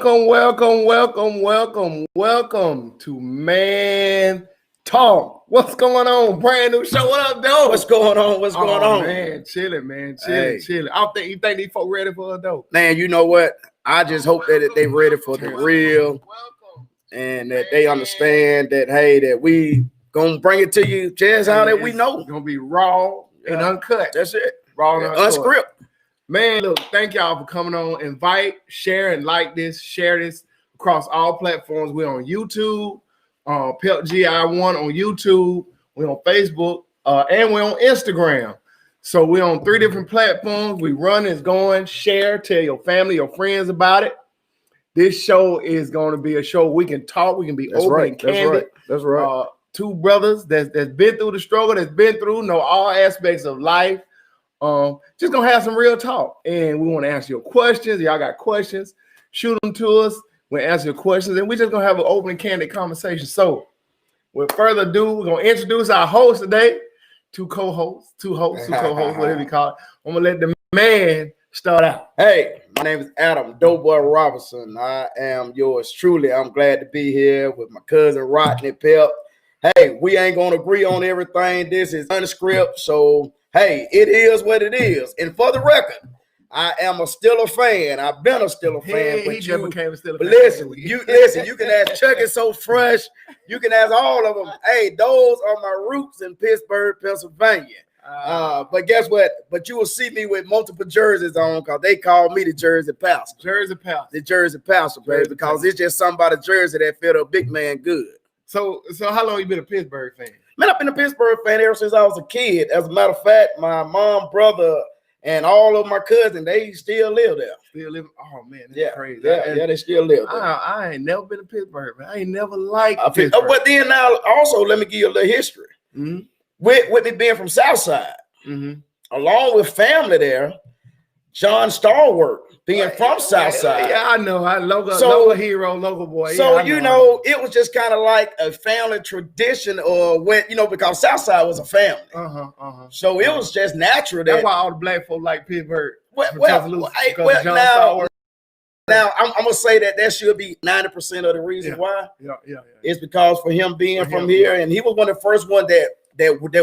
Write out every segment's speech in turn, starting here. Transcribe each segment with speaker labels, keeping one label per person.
Speaker 1: welcome to Man Talk. What's going on? Brand new show. What up, though?
Speaker 2: What's going on? What's going on?
Speaker 1: Man, chilling. I think you think these folks ready for it, though.
Speaker 2: Man, you know what? I just hope that they ready for the real and that they understand that, hey, that we gonna bring it to you just how that we know.
Speaker 1: It's gonna be raw and uncut.
Speaker 2: That's it.
Speaker 1: Raw and uncut.
Speaker 2: Unscripted.
Speaker 1: Man, look, thank y'all for coming on. Invite, share, and like this. Share this across all platforms. We're on YouTube, Pelt GI1 on YouTube. We're on Facebook, and we're on Instagram. So we're on 3 different platforms. We run, it's going. Share, tell your family, your friends about it. This show is going to be a show we can talk. We can be open and candid.
Speaker 2: That's right.
Speaker 1: 2 brothers that's been through the struggle, know all aspects of life. Just gonna have some real talk, and we want to answer your questions. Y'all got questions, shoot them to us. We'll answer your questions, and we're just gonna have an open and candid conversation. So with further ado, we're gonna introduce our host today. 2 co-hosts, 2 hosts, whatever you call it. I'm gonna let the man start out.
Speaker 2: Hey, my name is Adam Doughboy Robinson. I am yours truly. I'm glad to be here with my cousin Rodney Pep. Hey, we ain't gonna agree on everything. This is unscripted, so hey, it is what it is. And for the record, I am still a fan. I've been a Steeler fan.
Speaker 1: He just became a Steeler fan.
Speaker 2: Listen, you can ask Chuck is so fresh. You can ask all of them. Hey, those are my roots in Pittsburgh, Pennsylvania. But guess what? But you will see me with multiple jerseys on because they call me the Jersey Pastor. The Jersey Pastor, baby, because it's just somebody's jersey that fit a big man good.
Speaker 1: So how long you been a Pittsburgh fan?
Speaker 2: Man, I've been a Pittsburgh fan ever since I was a kid. As a matter of fact, my mom, brother, and all of my cousins, they still live there.
Speaker 1: Oh, man, that's crazy.
Speaker 2: Yeah, they still live there.
Speaker 1: I ain't never been to Pittsburgh, man. I ain't never liked Pittsburgh.
Speaker 2: But then now, also, let me give you a little history.
Speaker 1: Mm-hmm.
Speaker 2: With me being from Southside, along with family there, John Stallworth being from Southside.
Speaker 1: Yeah, I know. Local hero, local boy.
Speaker 2: So, it was just kind of like a family tradition or because Southside was a family. So it was just natural.
Speaker 1: That's why all the black folk like Pittsburgh.
Speaker 2: Now, I'm going to say that should be 90% of the reason why.
Speaker 1: Yeah.
Speaker 2: It's because for him being from here, and he was one of the first ones that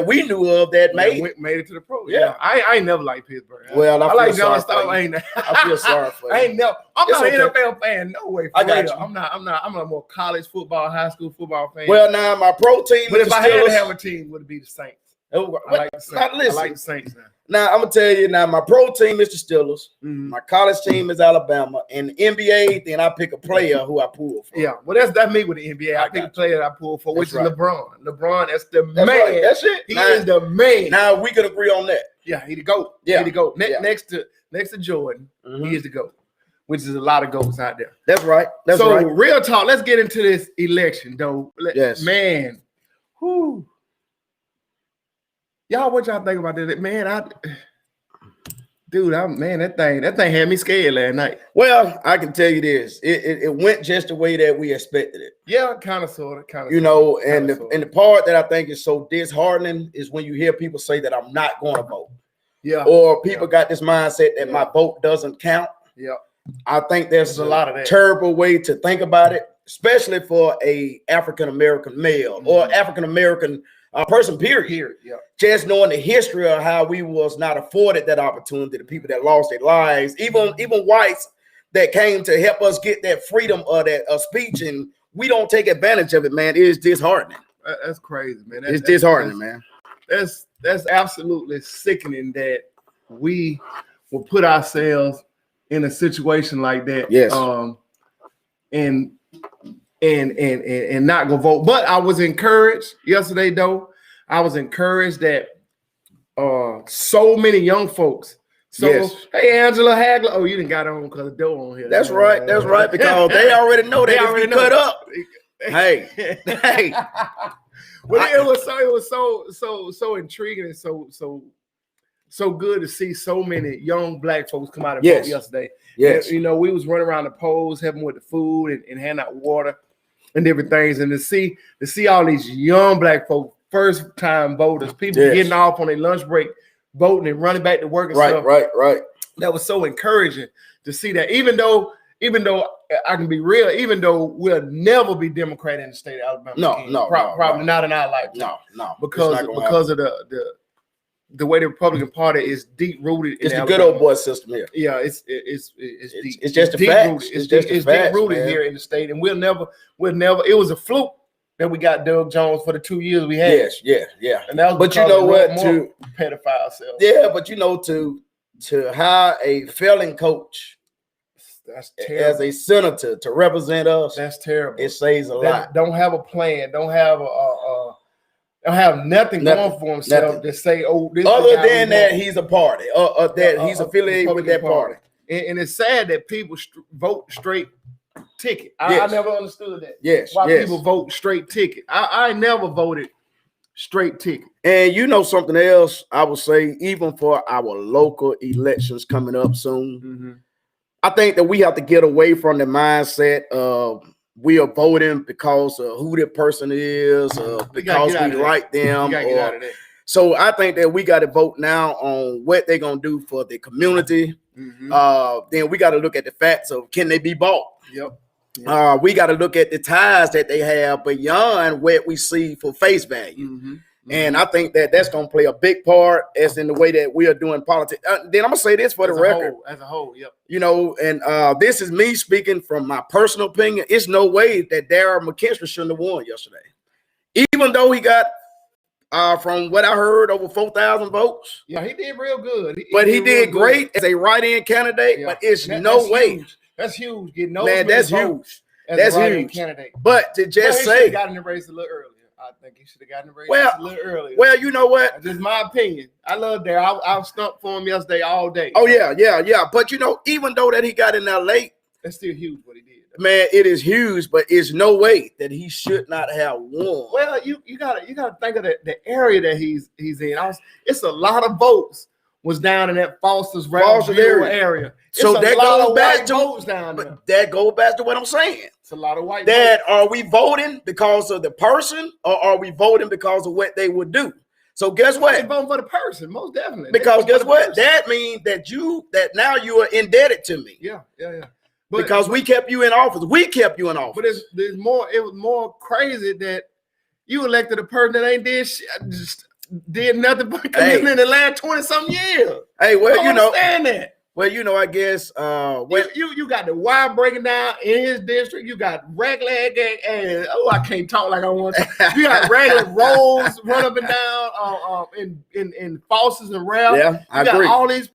Speaker 2: we knew of that made
Speaker 1: it to the pro. Yeah. I ain't never liked Pittsburgh.
Speaker 2: Well,
Speaker 1: I like John Stallworth.
Speaker 2: I feel sorry for you.
Speaker 1: I'm not an NFL fan. No way. I got you. I'm not. I'm a more college football, high school football fan.
Speaker 2: Well, now my pro team.
Speaker 1: But if I had to have a team, would it be the Saints?
Speaker 2: I like the Saints.
Speaker 1: I like the Saints now.
Speaker 2: Now, I'm going to tell you now, my pro team is the Steelers. My college team is Alabama. And the NBA, then I pick a player who I pull for.
Speaker 1: Yeah, well, that's me with the NBA. I pick a player that I pull for, which is LeBron. LeBron, that's the man.
Speaker 2: Right. That's it.
Speaker 1: He is the man.
Speaker 2: Now, we can agree on that.
Speaker 1: Yeah, he the GOAT.
Speaker 2: Yeah.
Speaker 1: He the GOAT. Next to Jordan, he is the GOAT, which is a lot of GOATs out there.
Speaker 2: That's right.
Speaker 1: So, real talk, let's get into this election, though.
Speaker 2: Yes.
Speaker 1: Man, whoo. Y'all, what y'all think about this? Man, that thing had me scared last night.
Speaker 2: Well, I can tell you this. It went just the way that we expected it.
Speaker 1: Yeah, kind of, sort of.
Speaker 2: And the part that I think is so disheartening is when you hear people say that I'm not going to vote.
Speaker 1: Yeah.
Speaker 2: Or people got this mindset that my vote doesn't count.
Speaker 1: Yeah.
Speaker 2: I think there's
Speaker 1: a lot of that.
Speaker 2: Terrible way to think about it, especially for a African-American male or African-American person, period.
Speaker 1: Yeah.
Speaker 2: Just knowing the history of how we was not afforded that opportunity, the people that lost their lives, even whites that came to help us get that freedom of that speech, and we don't take advantage of it, man. It is disheartening.
Speaker 1: That's crazy, man.
Speaker 2: It's disheartening, man.
Speaker 1: That's absolutely sickening that we will put ourselves in a situation like that.
Speaker 2: Yes.
Speaker 1: And not go vote. But I was encouraged yesterday, though. I was encouraged that so many young folks. Hey, Angela Hagler. Oh, you didn't got on because of dough on here.
Speaker 2: That's right. That's right. Because they already know that if you cut up. Hey.
Speaker 1: Well, it was so intriguing and so good to see so many young black folks come out and vote yesterday.
Speaker 2: Yes.
Speaker 1: And, we was running around the polls, helping with the food and handing out water and different things. And to see all these young black folks, first time voters, people getting off on their lunch break, voting and running back to work and stuff.
Speaker 2: Right.
Speaker 1: That was so encouraging to see that. Even though I can be real, even though we'll never be Democrat in the state of Alabama.
Speaker 2: No,
Speaker 1: probably not in our lifetime.
Speaker 2: No,
Speaker 1: because of the way the Republican Party is deep rooted.
Speaker 2: It's the good old boy system here.
Speaker 1: Yeah, it's deep.
Speaker 2: It's just the facts.
Speaker 1: It's deep rooted here in the state, and we'll never. It was a fluke that we got Doug Jones for the 2 years we had.
Speaker 2: Yeah.
Speaker 1: And that was
Speaker 2: but you know what?
Speaker 1: To pedophile cells.
Speaker 2: Yeah, but you know, to hire a failing coach,
Speaker 1: that's terrible.
Speaker 2: As a senator to represent us,
Speaker 1: that's terrible.
Speaker 2: It says a lot.
Speaker 1: Don't have a plan. Don't have don't have nothing going for himself to say, oh, this
Speaker 2: other than that he's a party, that he's affiliated with that party.
Speaker 1: And it's sad that people vote straight ticket. I never understood that. Why people vote straight ticket. I never voted straight ticket.
Speaker 2: And you know something else, I would say, even for our local elections coming up soon, I think that we have to get away from the mindset of we are voting because of who that person is, because we like them. So I think that we got to vote now on what they're going to do for the community. Then we got to look at the facts of, can they be bought? We got to look at the ties that they have beyond what we see for face value. And I think that that's going to play a big part as in the way that we are doing politics. Then I'm going to say this for the record.
Speaker 1: As a whole,
Speaker 2: You know, and this is me speaking from my personal opinion. It's no way that Darryl McKinstry shouldn't have won yesterday. Even though he got, from what I heard, over 4,000 votes.
Speaker 1: Yeah, he did real good.
Speaker 2: He did great as a write-in candidate, but it's no way.
Speaker 1: Huge. That's huge. Getting no
Speaker 2: that's huge. That's huge.
Speaker 1: Candidate.
Speaker 2: But to just say,
Speaker 1: got in the race a little earlier. I think he should have gotten the race a little earlier.
Speaker 2: Well, you know what?
Speaker 1: That's just my opinion. I love Darryl. I stumped for him yesterday all day.
Speaker 2: Oh yeah. But you know, even though that he got in there late,
Speaker 1: that's still huge what he did.
Speaker 2: Man, it is huge, but it's no way that he should not have won.
Speaker 1: Well, you gotta think of the area that he's in. It's a lot of votes was down in that Foster's area.
Speaker 2: So that goes back to
Speaker 1: votes down there.
Speaker 2: That goes back to what I'm saying.
Speaker 1: It's a lot of white
Speaker 2: votes.
Speaker 1: votes.
Speaker 2: Are we voting because of the person, or are we voting because of what they would do? So guess what?
Speaker 1: They're voting for the person, most definitely.
Speaker 2: Because guess what? That means that now you are indebted to me.
Speaker 1: Yeah.
Speaker 2: Because we kept you in office. We kept you in office.
Speaker 1: But there's more. It was more crazy that you elected a person that ain't did shit. Did nothing but come in the last 20-something years.
Speaker 2: Hey, well, you know,
Speaker 1: understand that.
Speaker 2: Well, you know, I guess
Speaker 1: you got the wire breaking down in his district. You got regular and I can't talk like I want to. You got regular roads run up and down in Foster's and Ralph.
Speaker 2: Yeah, I
Speaker 1: agree.
Speaker 2: Got
Speaker 1: all these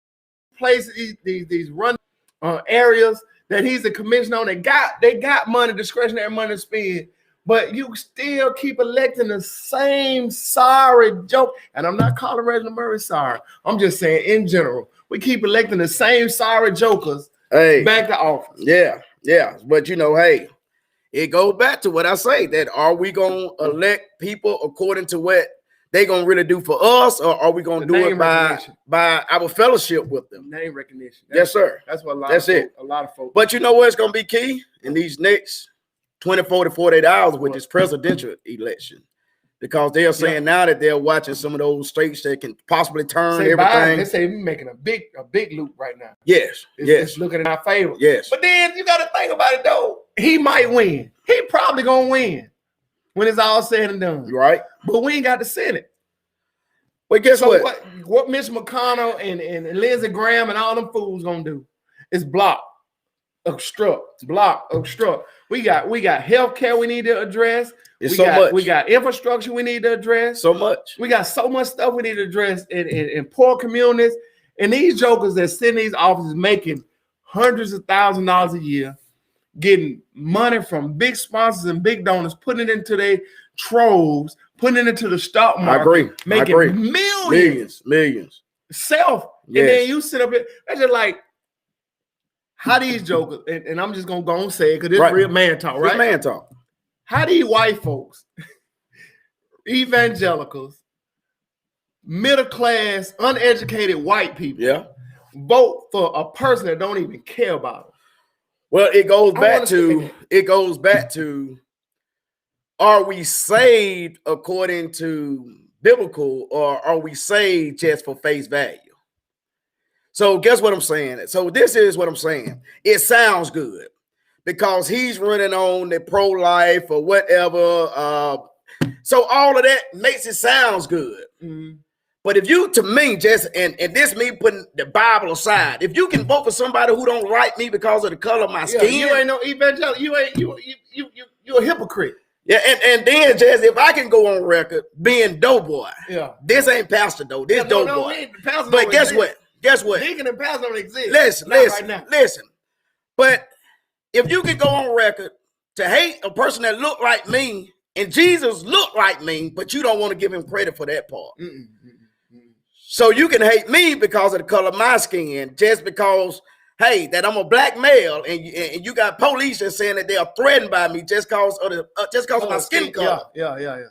Speaker 1: places, these run areas that he's a commissioner on. They got money, discretionary money to spend. But you still keep electing the same sorry joke. And I'm not calling Reginald Murray sorry. I'm just saying in general, we keep electing the same sorry jokers back to office.
Speaker 2: Yeah. But you know, hey, it goes back to what I say, that are we going to elect people according to what they going to really do for us, or are we going to do it by our fellowship with them?
Speaker 1: Name recognition.
Speaker 2: Yes, sir.
Speaker 1: That's what a lot of folks.
Speaker 2: But you know what's going to be key in these next 24 to 48 hours with this presidential election, because they are saying now that they're watching some of those states that can possibly turn everything.
Speaker 1: Biden, they say we're making a big loop right now.
Speaker 2: It's
Speaker 1: looking in our favor.
Speaker 2: Yes.
Speaker 1: But then you got to think about it though. He might win. He probably gonna win when it's all said and done.
Speaker 2: Right.
Speaker 1: But we ain't got the Senate.
Speaker 2: But guess what?
Speaker 1: What Mitch McConnell and Lindsey Graham and all them fools gonna do is block, obstruct. We got healthcare we need to address. We got infrastructure we need to address.
Speaker 2: So much.
Speaker 1: We got so much stuff we need to address in poor communities. And these jokers that sit in these offices making hundreds of thousands of dollars a year, getting money from big sponsors and big donors, putting it into their troves, putting it into the stock market.
Speaker 2: I agree.
Speaker 1: Millions. Self. Yes. And then you sit up here. That's just like, how these jokers, and I'm just going to go and say it because it's real man talk, right?
Speaker 2: It's man talk.
Speaker 1: How these white folks, evangelicals, middle-class, uneducated white people vote for a person that don't even care about them?
Speaker 2: Well, it goes back to, are we saved according to biblical, or are we saved just for face value? So guess what I'm saying? So this is what I'm saying. It sounds good because he's running on the pro-life or whatever. So all of that makes it sounds good.
Speaker 1: Mm-hmm.
Speaker 2: But if you, to me, just and this me putting the Bible aside, if you can vote for somebody who don't like me because of the color of my skin,
Speaker 1: you ain't no evangelical. You a hypocrite.
Speaker 2: Yeah, and then just if I can go on record being Doughboy, this ain't Pastor though, this Doughboy. But guess what?
Speaker 1: Deacon and Pastor don't exist.
Speaker 2: Listen. But if you can go on record to hate a person that look like me, and Jesus looked like me, but you don't want to give him credit for that part. So you can hate me because of the color of my skin, just because, hey, that I'm a black male, and you got police that's saying that they are threatened by me just because of my skin color.
Speaker 1: Yeah.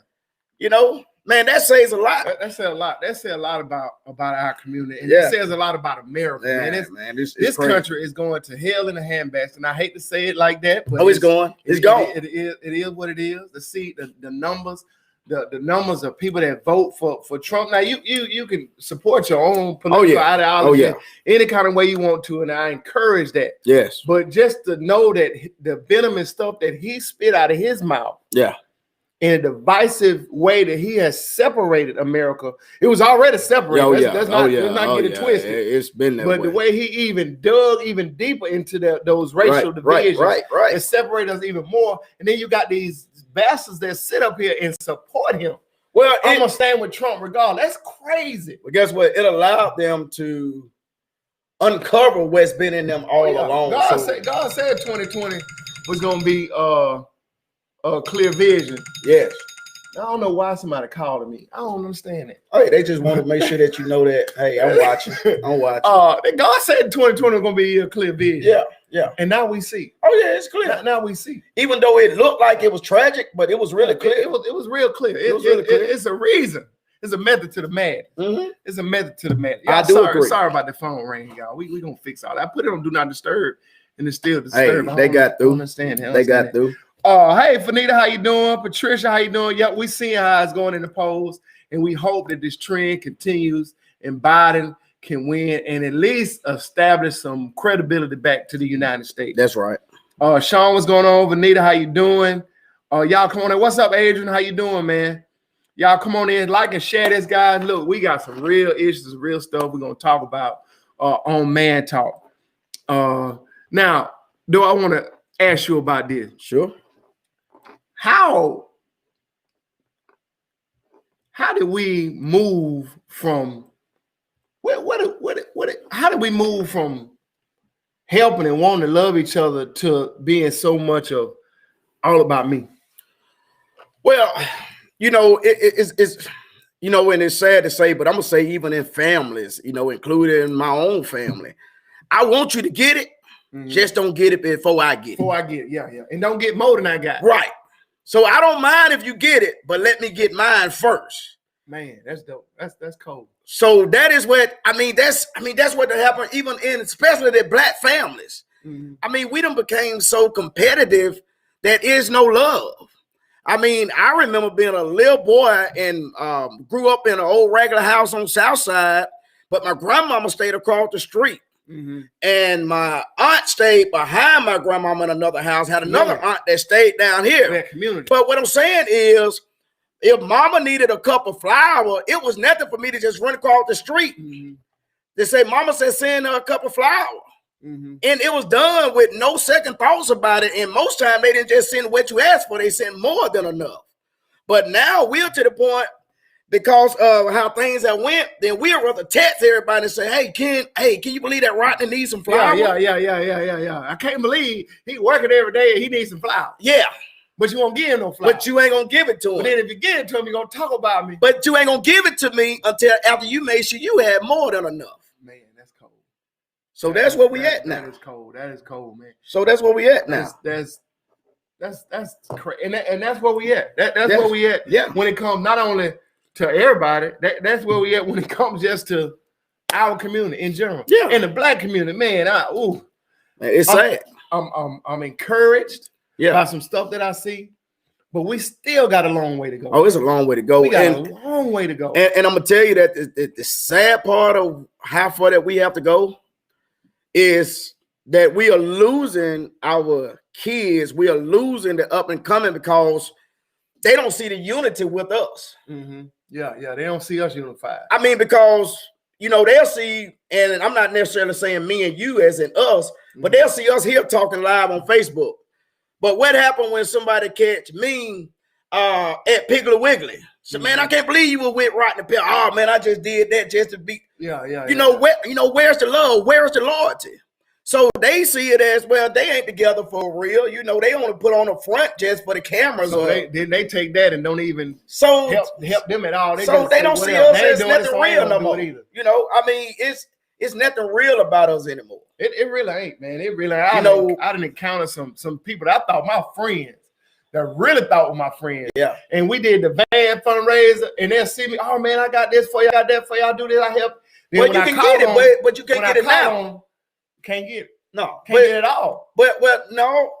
Speaker 2: You know, man, that says a lot.
Speaker 1: That says a lot. That says a lot about our community, and it says a lot about America. Man, this country is going to hell in a handbasket, and I hate to say it like that, but
Speaker 2: it's going. It's going.
Speaker 1: It is what it is. To see the numbers. The numbers of people that vote for Trump. Now you can support your own political ideology any kind of way you want to, and I encourage that.
Speaker 2: Yes.
Speaker 1: But just to know that the venomous stuff that he spit out of his mouth, in a divisive way that he has separated America. It was already separated. Let's not get it twisted.
Speaker 2: It's been that way.
Speaker 1: But the way he even dug even deeper into those racial divisions and separate us even more. And then you got these bastards that sit up here and support him. Well, I'm gonna stand with Trump regardless. That's crazy.
Speaker 2: But guess what? It allowed them to uncover what's been in them all along.
Speaker 1: God said 2020 was gonna be clear vision.
Speaker 2: Yes.
Speaker 1: I don't know why somebody calling me. I don't understand it.
Speaker 2: Hey, they just want to make sure that you know that. Hey, I'm watching.
Speaker 1: God said 2020 was gonna be a clear vision.
Speaker 2: Yeah.
Speaker 1: And now we see.
Speaker 2: Oh yeah, it's clear.
Speaker 1: Now we see.
Speaker 2: Even though it looked like it was tragic, but it was really clear.
Speaker 1: It was real clear. It was really clear. It's a reason. It's a method to the madness.
Speaker 2: Mm-hmm.
Speaker 1: It's a method to the madness.
Speaker 2: I do agree.
Speaker 1: Sorry about the phone ring, y'all. We gonna fix all that. I put it on do not disturb, and it's still disturbing.
Speaker 2: Hey, they got through. They got through.
Speaker 1: Hey, Fanita, how you doing? Patricia, how you doing? Yeah, we seeing how it's going in the polls, and we hope that this trend continues and Biden can win and at least establish some credibility back to the United States.
Speaker 2: That's right.
Speaker 1: Sean, what's going on? Vanita, how you doing? Y'all come on in. What's up, Adrian? How you doing, man? Y'all come on in, like and share this, guys. Look, we got some real issues, real stuff we're gonna talk about on Man Talk. Now, do I want to ask you about this?
Speaker 2: Sure.
Speaker 1: How did we move from how did we move from helping and wanting to love each other to being so much of all about me?
Speaker 2: Well, you know, it's you know, and it's sad to say, but I'm gonna say even in families, you know, including my own family, I want you to get it. Mm-hmm. Just don't get it before I get it.
Speaker 1: Before I get it, yeah. And don't get more than I got.
Speaker 2: Right. So I don't mind if you get it, but let me get mine first.
Speaker 1: Man, that's dope. That's cold.
Speaker 2: So that is what that's what happened even in especially the black families. Mm-hmm. I mean, we done became so competitive that is no love. I mean, I remember being a little boy and grew up in an old regular house on South Side, but my grandmama stayed across the street. Mm-hmm. And my aunt stayed behind my grandmama in another house, had another aunt that stayed down here.
Speaker 1: That community.
Speaker 2: But what I'm saying is, if mama needed a cup of flour, it was nothing for me to just run across the street. Mm-hmm. They say, mama said, send her a cup of flour. Mm-hmm. And it was done with no second thoughts about it. And most time they didn't just send what you asked for, they sent more than enough. But now we're to the point, because of how things have went, then we'll rather text everybody and say, hey, can you believe that Rodney needs some flour?
Speaker 1: Yeah. I can't believe he working every day and he needs some flour.
Speaker 2: Yeah.
Speaker 1: But you won't give him no flour.
Speaker 2: But you ain't gonna give it to him.
Speaker 1: But then if you give it to him, you're gonna talk about me.
Speaker 2: But you ain't gonna give it to me until after you made sure you had more than enough.
Speaker 1: Man, that's cold.
Speaker 2: So that's where we at now.
Speaker 1: That is cold. That is cold, man.
Speaker 2: So that's where we at now.
Speaker 1: That's crazy. And that's where we at. That's where we at.
Speaker 2: Yeah.
Speaker 1: When it comes not only to everybody, that's where we at when it comes just to our community in general.
Speaker 2: Yeah.
Speaker 1: And the black community, man,
Speaker 2: it's sad.
Speaker 1: I'm encouraged by some stuff that I see, but we still got a long way to go.
Speaker 2: Oh, it's a long way to go.
Speaker 1: We got a long way to go.
Speaker 2: And I'm gonna tell you that the sad part of how far that we have to go is that we are losing our kids. We are losing the up and coming because they don't see the unity with us.
Speaker 1: Yeah, they don't see us unified.
Speaker 2: I mean, because they'll see, and I'm not necessarily saying me and you as in us, but they'll see us here talking live on Facebook. But what happened when somebody catch me at Piggly Wiggly? So man, I can't believe you were with Rotten Pill. Oh man, I just did that just to be. Where's the love? Where's the loyalty? So they see it as, well, they ain't together for real. They only put on the front just for the cameras.
Speaker 1: So they take that and don't even help them at all.
Speaker 2: They don't see us as nothing real no more. I mean, it's nothing real about us anymore.
Speaker 1: It really ain't, man. It really ain't. I didn't encounter some people that I thought my friends, that really thought were my friends.
Speaker 2: Yeah.
Speaker 1: And we did the van fundraiser, and they'll see me, oh man, I got this for you, I got that for you, I do this, I help.
Speaker 2: Then well, you can get it, but you can't get it now.
Speaker 1: Can't get it.
Speaker 2: No,
Speaker 1: can't get it at all.
Speaker 2: But no,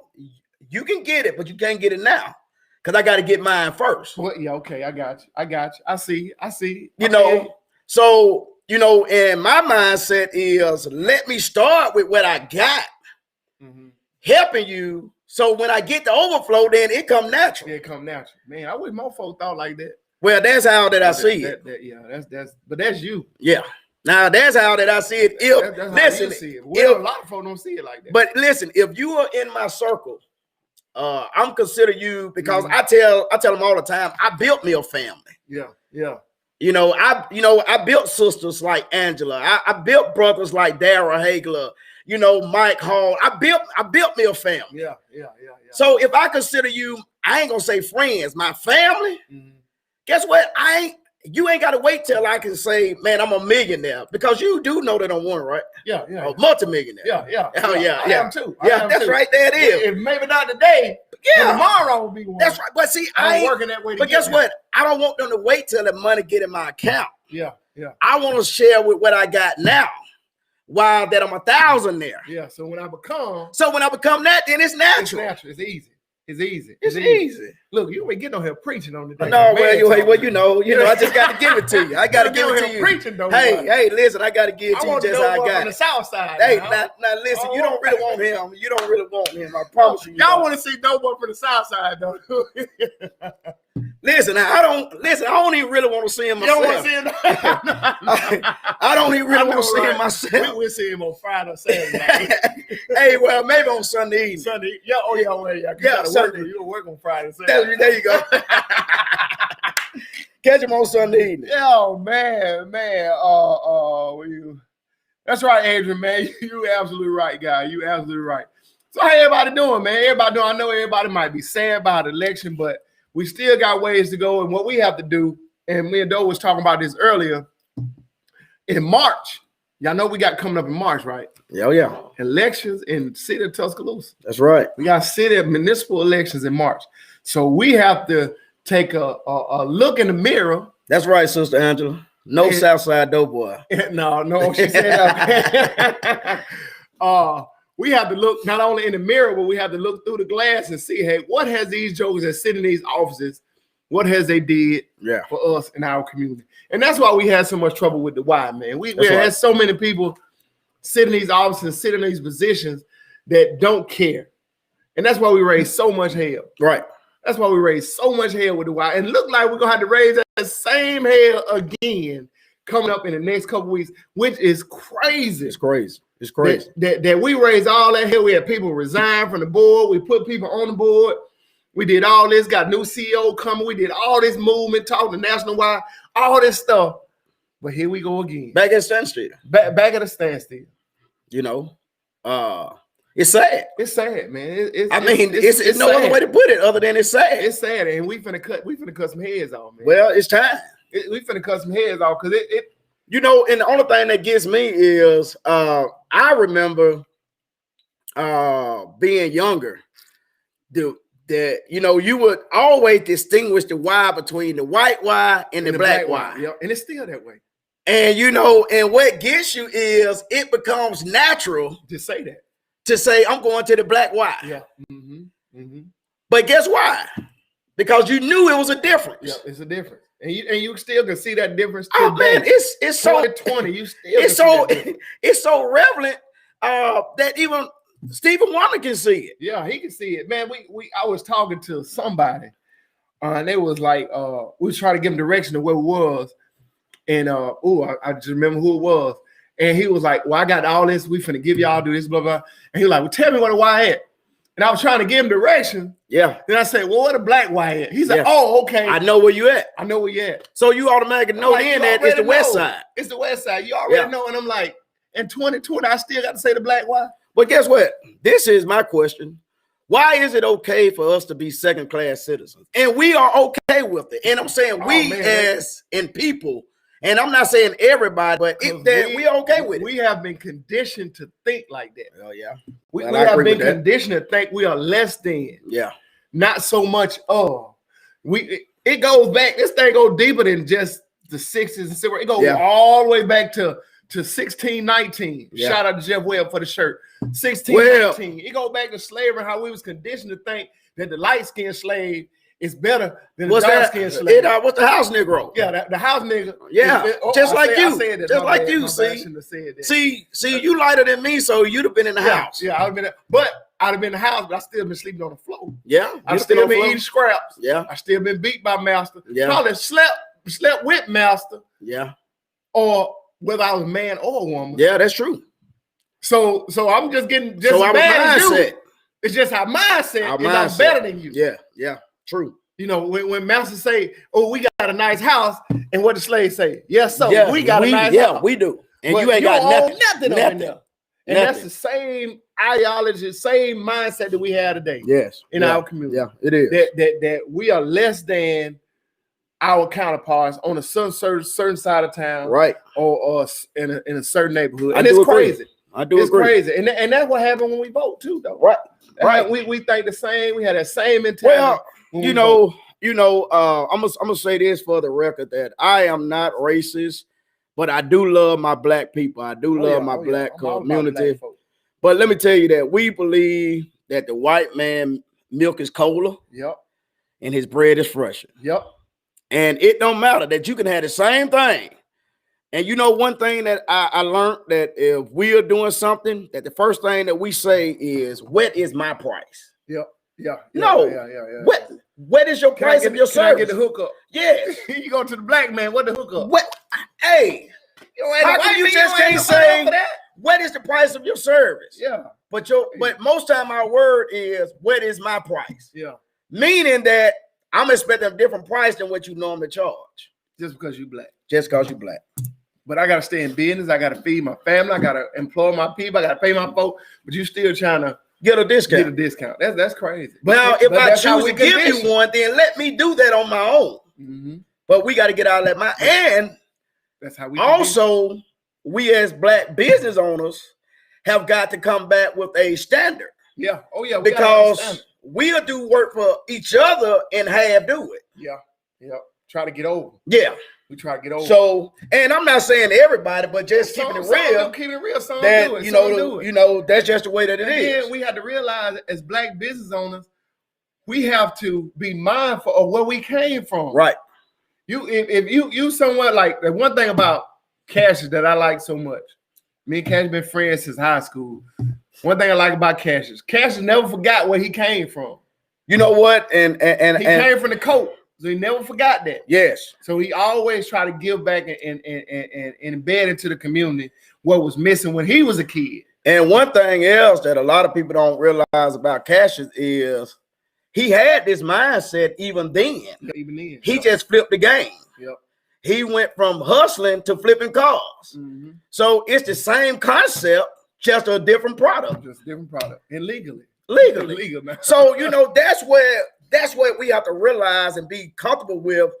Speaker 2: you can get it, but you can't get it now because I got to get mine first.
Speaker 1: Well, yeah, okay, I got you. I see.
Speaker 2: So and my mindset is let me start with what I got, helping you. So when I get the overflow, then it come natural.
Speaker 1: Yeah, it come natural. Man, I wish more folks thought like that.
Speaker 2: Well, that's how I see it.
Speaker 1: But that's you.
Speaker 2: Yeah. Now that's how I see it.
Speaker 1: A lot of folks don't see it like that.
Speaker 2: But listen, if you are in my circle, I'm consider you because I tell them all the time, I built me a family.
Speaker 1: Yeah.
Speaker 2: I built sisters like Angela. I built brothers like Dara Hagler. Mike Hall. I built me a family.
Speaker 1: Yeah.
Speaker 2: So if I consider you, I ain't gonna say friends, my family. Guess what? You ain't got to wait till I can say, man, I'm a millionaire, because you do know that I'm one, right?
Speaker 1: Yeah.
Speaker 2: A multimillionaire.
Speaker 1: Yeah.
Speaker 2: Oh, yeah.
Speaker 1: I am too.
Speaker 2: That's right. There it is.
Speaker 1: If maybe not today, tomorrow will be one.
Speaker 2: That's right. But see, I'm working that way. But guess what? I don't want them to wait till the money get in my account.
Speaker 1: Yeah.
Speaker 2: I want to share with what I got now, while that I'm a thousandaire.
Speaker 1: Yeah. So when I become
Speaker 2: that, then it's natural.
Speaker 1: It's natural. It's easy.
Speaker 2: It's easy.
Speaker 1: Look, you ain't getting on here preaching on the day.
Speaker 2: No, I just got to give it to you. I got to give it to you.
Speaker 1: Preaching, though.
Speaker 2: Hey, listen, I got to give it to you just how I got it.
Speaker 1: On the south side.
Speaker 2: Hey, now listen, you don't really want him. You don't really want him. I promise you.
Speaker 1: Y'all want to see Dope Boy from the south side, though.
Speaker 2: Listen, I don't even really want to see him myself.
Speaker 1: You don't want to see him?
Speaker 2: I don't even really want to see him myself.
Speaker 1: We'll see him on Friday or Saturday.
Speaker 2: Hey, well, maybe on Sunday evening.
Speaker 1: Yeah, Sunday. You don't work on Friday.
Speaker 2: There you go. Catch him on Sunday evening.
Speaker 1: Oh man. That's right, Adrian, man. You absolutely right, guy. You absolutely right. So how everybody doing, man? I know everybody might be sad about the election, but we still got ways to go. And what we have to do, and me and Doe was talking about this earlier, in March. Y'all know we got coming up in March, right?
Speaker 2: Yeah.
Speaker 1: Elections in the city of Tuscaloosa.
Speaker 2: That's right.
Speaker 1: We got city municipal elections in March. So we have to take a look in the mirror.
Speaker 2: That's right, Sister Angela. No Southside Dope Boy.
Speaker 1: No, she said that. We have to look not only in the mirror, but we have to look through the glass and see, hey, what has these jokers that sit in these offices, what has they did for us in our community? And that's why we had so much trouble with the why, man. We had so many people sit in these offices, sit in these positions that don't care. And that's why we raised so much hell.
Speaker 2: Right.
Speaker 1: That's why we raised so much hell with the why. And look like we're going to have to raise that same hell again coming up in the next couple weeks, which is crazy.
Speaker 2: It's crazy.
Speaker 1: That we raised all that hell. We had people resign from the board. We put people on the board. We did all this, got new CEO coming. We did all this movement, talking to national wide, all this stuff. But here we go again.
Speaker 2: Back at standstill.
Speaker 1: Back at a standstill.
Speaker 2: It's sad.
Speaker 1: It's sad, man.
Speaker 2: It's no other way to put it other than it's sad.
Speaker 1: It's sad, and we finna cut some heads off, man.
Speaker 2: Well, it's time.
Speaker 1: We finna cut some heads off because it.
Speaker 2: And the only thing that gets me is I remember being younger, that you would always distinguish the why between the white why and the black why.
Speaker 1: Yeah, and it's still that way.
Speaker 2: And and what gets you is it becomes natural
Speaker 1: to say that.
Speaker 2: To say I'm going to the black why.
Speaker 1: Yeah.
Speaker 2: But guess why? Because you knew it was a difference.
Speaker 1: Yeah, it's a difference. And you still can see that difference.
Speaker 2: Oh man, it's so
Speaker 1: 2020. You still it's
Speaker 2: so relevant that even Stephen Wonder can see it.
Speaker 1: Yeah, he can see it. Man, I was talking to somebody, and they was like, we was trying to give him direction to where we was. And I just remember who it was. And he was like, well, I got all this. We finna give y'all do this, blah, blah. And he was like, well, tell me where the Y at. And I was trying to give him direction.
Speaker 2: Yeah.
Speaker 1: Then I said, well, where the black Y at? He's like, oh, okay.
Speaker 2: I know where you at.
Speaker 1: I know where you at.
Speaker 2: So you automatically know then that it's the west side.
Speaker 1: It's the west side. You already know. And I'm like, in 2020, I still got to say the black Y.
Speaker 2: But guess what? This is my question. Why is it okay for us to be second-class citizens? And we are okay with it. And I'm saying as in people. And I'm not saying everybody, but we are okay with it.
Speaker 1: We have been conditioned to think like that.
Speaker 2: Oh, yeah.
Speaker 1: We have been conditioned to think we are less than.
Speaker 2: Yeah.
Speaker 1: Not so much of. It goes back. This thing goes deeper than just the 60s and 70s. It goes all the way back to 1619.
Speaker 2: Yeah.
Speaker 1: Shout out to Jeff Webb for the shirt. 1619. It goes back to slavery, how we was conditioned to think that the light-skinned slave is better than the dark-skinned slave.
Speaker 2: What's the house Negro?
Speaker 1: Yeah, the house nigga.
Speaker 2: Yeah, just like you. See, you lighter than me, so you'd have been in the house.
Speaker 1: Yeah, I'd have been. But I'd have been in the house, but I still been sleeping on the floor.
Speaker 2: Yeah,
Speaker 1: I've still been eating scraps.
Speaker 2: Yeah,
Speaker 1: I still been beat by master.
Speaker 2: Yeah,
Speaker 1: probably slept with master.
Speaker 2: Yeah,
Speaker 1: or whether I was a man or a woman.
Speaker 2: Yeah, that's true.
Speaker 1: So I'm just getting just as bad as you. It's just our mindset is I'm better than you.
Speaker 2: Yeah, true.
Speaker 1: You know, when master say, "Oh, we got a nice house," and what the slave say, "Yes, sir, we got a nice house." Yeah,
Speaker 2: we do. And
Speaker 1: but
Speaker 2: you ain't got
Speaker 1: nothing over there. And that's the same ideology, same mindset that we have today.
Speaker 2: Yes,
Speaker 1: in our community.
Speaker 2: Yeah, it is.
Speaker 1: That we are less than our counterparts on a certain side of town,
Speaker 2: right?
Speaker 1: Or in a certain neighborhood, and it's crazy.
Speaker 2: I do agree.
Speaker 1: Crazy, and that's what happened when we vote too, though.
Speaker 2: Right.
Speaker 1: We think the same. We had that same mentality.
Speaker 2: Well, I'm gonna say this for the record that I am not racist, but I do love my black people. I do love my black community. But let me tell you that we believe that the white man milk is colder.
Speaker 1: Yep.
Speaker 2: And his bread is fresher.
Speaker 1: Yep.
Speaker 2: And it don't matter that you can have the same thing. And you know, one thing that I learned that if we are doing something, that the first thing that we say is, "What is my price?"
Speaker 1: Yeah.
Speaker 2: What is your price of your service?
Speaker 1: Can I get the hookup?
Speaker 2: Yes.
Speaker 1: You go to the black man. What the hookup?
Speaker 2: What? Hey, how come you just can't say what is the price of your service?
Speaker 1: Yeah.
Speaker 2: But most time our word is, "What is my price?"
Speaker 1: Yeah.
Speaker 2: Meaning that I'm expecting a different price than what you normally charge.
Speaker 1: Just because you black.
Speaker 2: Just because you black.
Speaker 1: But I got to stay in business. I got to feed my family. I got to employ my people. I got to pay my folks. But you still trying to
Speaker 2: get a discount.
Speaker 1: That's crazy.
Speaker 2: Now, if I choose to give you one, then let me do that on my own.
Speaker 1: Mm-hmm.
Speaker 2: But we got to get out of that. And
Speaker 1: that's how we
Speaker 2: also, we as black business owners have got to come back with a standard.
Speaker 1: Yeah. Oh, yeah.
Speaker 2: Because we'll do work for each other and half do it.
Speaker 1: Yeah. Try to get over.
Speaker 2: Yeah.
Speaker 1: We try to get over.
Speaker 2: So, and I'm not saying everybody, but just keeping it real.
Speaker 1: Keep it real. Some
Speaker 2: that,
Speaker 1: do it.
Speaker 2: You know, that's just the way that it is.
Speaker 1: Then we had to realize as black business owners, we have to be mindful of where we came from.
Speaker 2: Right.
Speaker 1: If you somewhat like the one thing about Cassius that I like so much. Me and Cassius been friends since high school. One thing I like about Cassius never forgot where he came from.
Speaker 2: You know what? And
Speaker 1: he came from the coat. So he never forgot that.
Speaker 2: Yes. So
Speaker 1: he always tried to give back and embed into the community what was missing when he was a kid.
Speaker 2: And one thing else that a lot of people don't realize about Cassius is he had this mindset even then. He just flipped the game.
Speaker 1: Yep.
Speaker 2: He went from hustling to flipping cars.
Speaker 1: Mm-hmm.
Speaker 2: So it's the same concept, just a different product.
Speaker 1: And legally.
Speaker 2: Legal, man. So, that's what we have to realize and be comfortable with,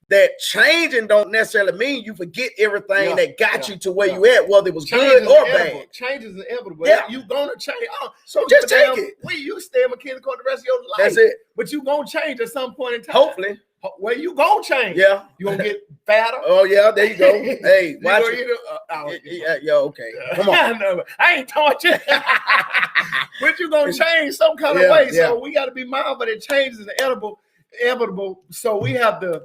Speaker 2: that changing don't necessarily mean you forget everything that got you to where you at, whether it was good or bad.
Speaker 1: Change is inevitable.
Speaker 2: Yeah.
Speaker 1: You're going to change.
Speaker 2: So just take it.
Speaker 1: You stay a McKinney Court the rest of your life.
Speaker 2: That's it.
Speaker 1: But you're going to change at some point in time.
Speaker 2: Hopefully.
Speaker 1: Well, you going to change.
Speaker 2: Yeah.
Speaker 1: You're going to get fatter.
Speaker 2: Oh, yeah. There you go. Hey, watch it. Okay. Come on.
Speaker 1: I ain't taught you. But you're going to change some kind of way. Yeah. So we got to be mindful that change is inevitable. So we have to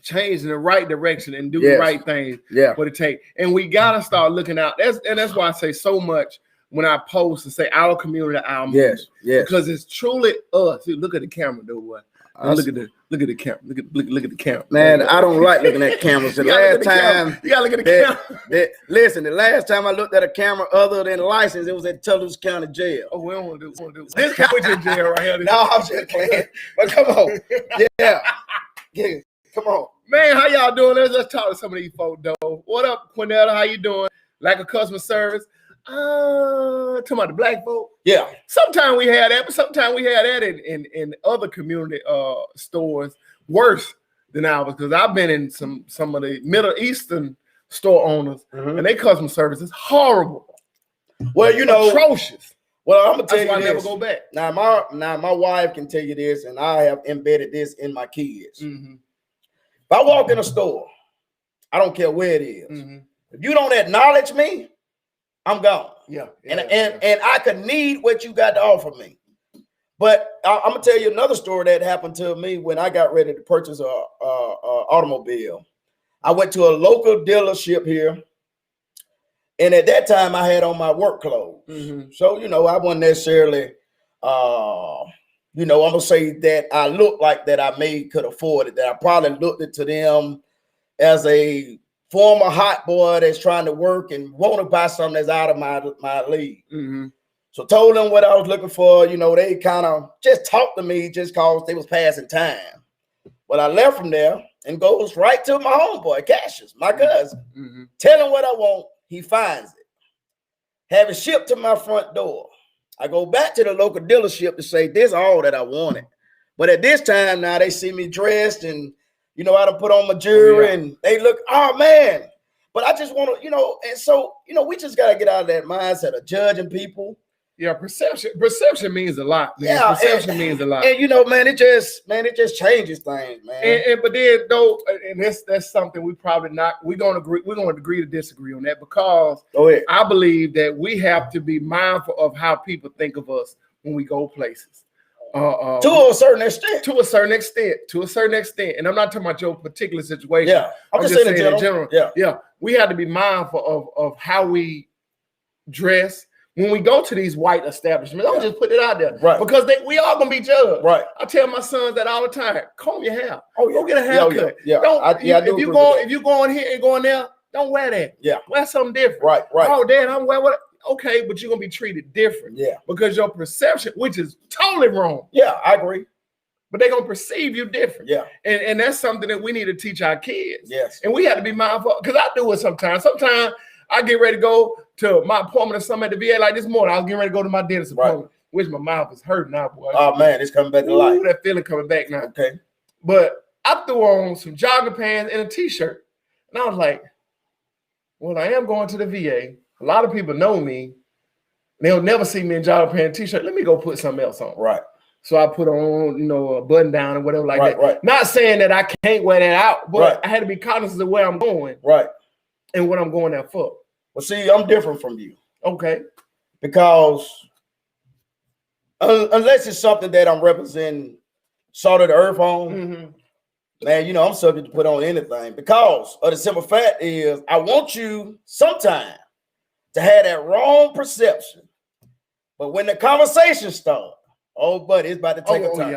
Speaker 1: change in the right direction and do the right things.
Speaker 2: Yeah.
Speaker 1: What it takes. And we got to start looking out. That's why I say so much when I post and say our community, our
Speaker 2: Yes,
Speaker 1: movement.
Speaker 2: yes.
Speaker 1: Because it's truly us. See, look at the camera, though. What? Look at the camera. Look at the camera.
Speaker 2: Man, I don't like looking at cameras. The last time
Speaker 1: you gotta look at the camera.
Speaker 2: Listen, the last time I looked at a camera other than license, it was at Tulsa County Jail.
Speaker 1: Oh, we don't want to do this. This put you in jail right here.
Speaker 2: No, I'm just playing. But come on. Yeah. Come on.
Speaker 1: Man, how y'all doing? Let's talk to some of these folks, though. What up, Quinetta? How you doing? Lack of customer service. Talking about the black folk.
Speaker 2: Yeah.
Speaker 1: Sometimes we had that, but sometimes we had that in other community stores worse than ours. Because I've been in some of the Middle Eastern store owners, and their customer service is horrible.
Speaker 2: Well, you know,
Speaker 1: atrocious.
Speaker 2: Well, I'm gonna tell you
Speaker 1: I
Speaker 2: this.
Speaker 1: never go back.
Speaker 2: Now my wife can tell you this, and I have embedded this in my kids. If I walk in a store, I don't care where it is. If you don't acknowledge me, I'm gone. And I could need what you got to offer me. But I'm gonna tell you another story that happened to me when I got ready to purchase a automobile. I went to a local dealership here, and at that time I had on my work clothes. So I wasn't necessarily, I'm gonna say that I looked like that I could afford it. That I probably looked it to them as a former hot boy that's trying to work and want to buy something that's out of my league. So told them what I was looking for. They kind of just talked to me just cause they was passing time. But I left from there and goes right to my homeboy, Cassius, my cousin. Tell him what I want. He finds it. Have it shipped to my front door. I go back to the local dealership to say this is all that I wanted. But at this time now they see me dressed and I done put on my jewelry and they look, oh man. But I just want to, and so, we just got to get out of that mindset of judging people.
Speaker 1: Yeah, perception means a lot, man.
Speaker 2: Yeah,
Speaker 1: perception means a lot.
Speaker 2: And man, it just changes things, man.
Speaker 1: But then though, and that's something we're gonna agree to disagree on that, because I believe that we have to be mindful of how people think of us when we go places.
Speaker 2: To a certain
Speaker 1: extent. And I'm not talking about your particular situation.
Speaker 2: Yeah, I'm just saying in general.
Speaker 1: Yeah. We have to be mindful of how we dress when we go to these white establishments. I'm just putting it out there,
Speaker 2: right?
Speaker 1: Because we all gonna be judged,
Speaker 2: right?
Speaker 1: I tell my sons that all the time: comb your hair. Go get a haircut. If you going here and going there, don't wear that.
Speaker 2: Yeah,
Speaker 1: wear something different.
Speaker 2: Right.
Speaker 1: Oh, Dad, I'm wearing what? Okay, but you're gonna be treated different.
Speaker 2: Yeah,
Speaker 1: because your perception, which is totally wrong.
Speaker 2: Yeah, I agree.
Speaker 1: But they're gonna perceive you different.
Speaker 2: Yeah,
Speaker 1: and that's something that we need to teach our kids.
Speaker 2: Yes,
Speaker 1: and we have to be mindful, because I do it sometimes. Sometimes I get ready to go to my appointment or something at the VA. Like this morning, I was getting ready to go to my dentist appointment, which my mouth is hurting now, boy.
Speaker 2: Oh man, it's coming back to life.
Speaker 1: That feeling coming back now.
Speaker 2: Okay,
Speaker 1: but I threw on some jogging pants and a t-shirt, and I was like, "Well, I am going to the VA. A lot of people know me. They'll never see me in jogging pants and t-shirt. Let me go put something else on."
Speaker 2: Right.
Speaker 1: So I put on, a button down or whatever like that.
Speaker 2: Right.
Speaker 1: Not saying that I can't wear that out, but I had to be cognizant of where I'm going.
Speaker 2: Right.
Speaker 1: And what I'm going there for.
Speaker 2: Well, see, I'm different from you.
Speaker 1: Okay.
Speaker 2: Because unless it's something that I'm representing salt of the earth on, man, I'm subject to put on anything. Because of the simple fact is, I want you sometime to have that wrong perception. But when the conversation starts, oh, buddy, it's about to take a turn.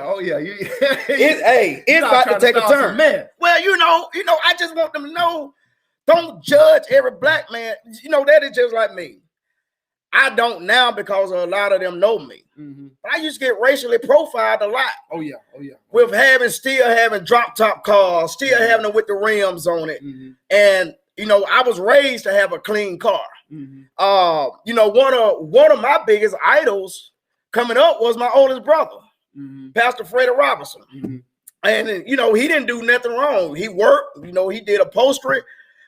Speaker 2: It's about to take a turn.
Speaker 1: Man.
Speaker 2: Well, I just want them to know, don't judge every black man. That is just like me. I don't now because a lot of them know me. But I used to get racially profiled a lot.
Speaker 1: Oh yeah.
Speaker 2: With still having drop top cars, still having them with the rims on it. And I was raised to have a clean car. One of my biggest idols coming up was my oldest brother, Pastor Freddie Robinson. And he didn't do nothing wrong. He worked, he did upholstery,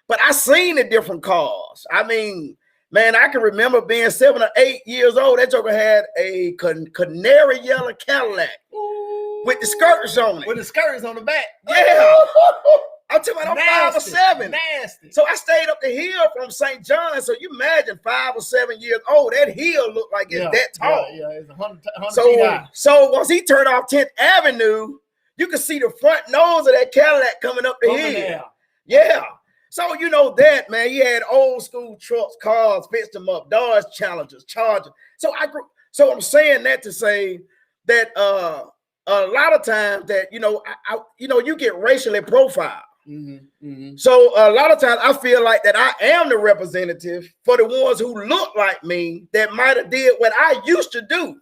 Speaker 2: but I seen the different cars. I mean, man, I can remember being 7 or 8 years old. That joker had a canary yellow Cadillac with the skirts on it.
Speaker 1: With the skirts on the back.
Speaker 2: Yeah. I'm talking about I'm 5 or 7.
Speaker 1: Nasty.
Speaker 2: So I stayed up the hill from St. John. So you imagine 5 or 7 years old, that hill looked like it's that tall.
Speaker 1: Yeah, it's 100 feet high.
Speaker 2: So once he turned off 10th Avenue, you could see the front nose of that Cadillac coming up the hill. Yeah. So you know that, man, he had old school trucks, cars, fixed them up, Dodge Challengers, Chargers. So I'm saying that to say that a lot of times that you get racially profiled. So a lot of times I feel like that I am the representative for the ones who look like me that might have did what I used to do.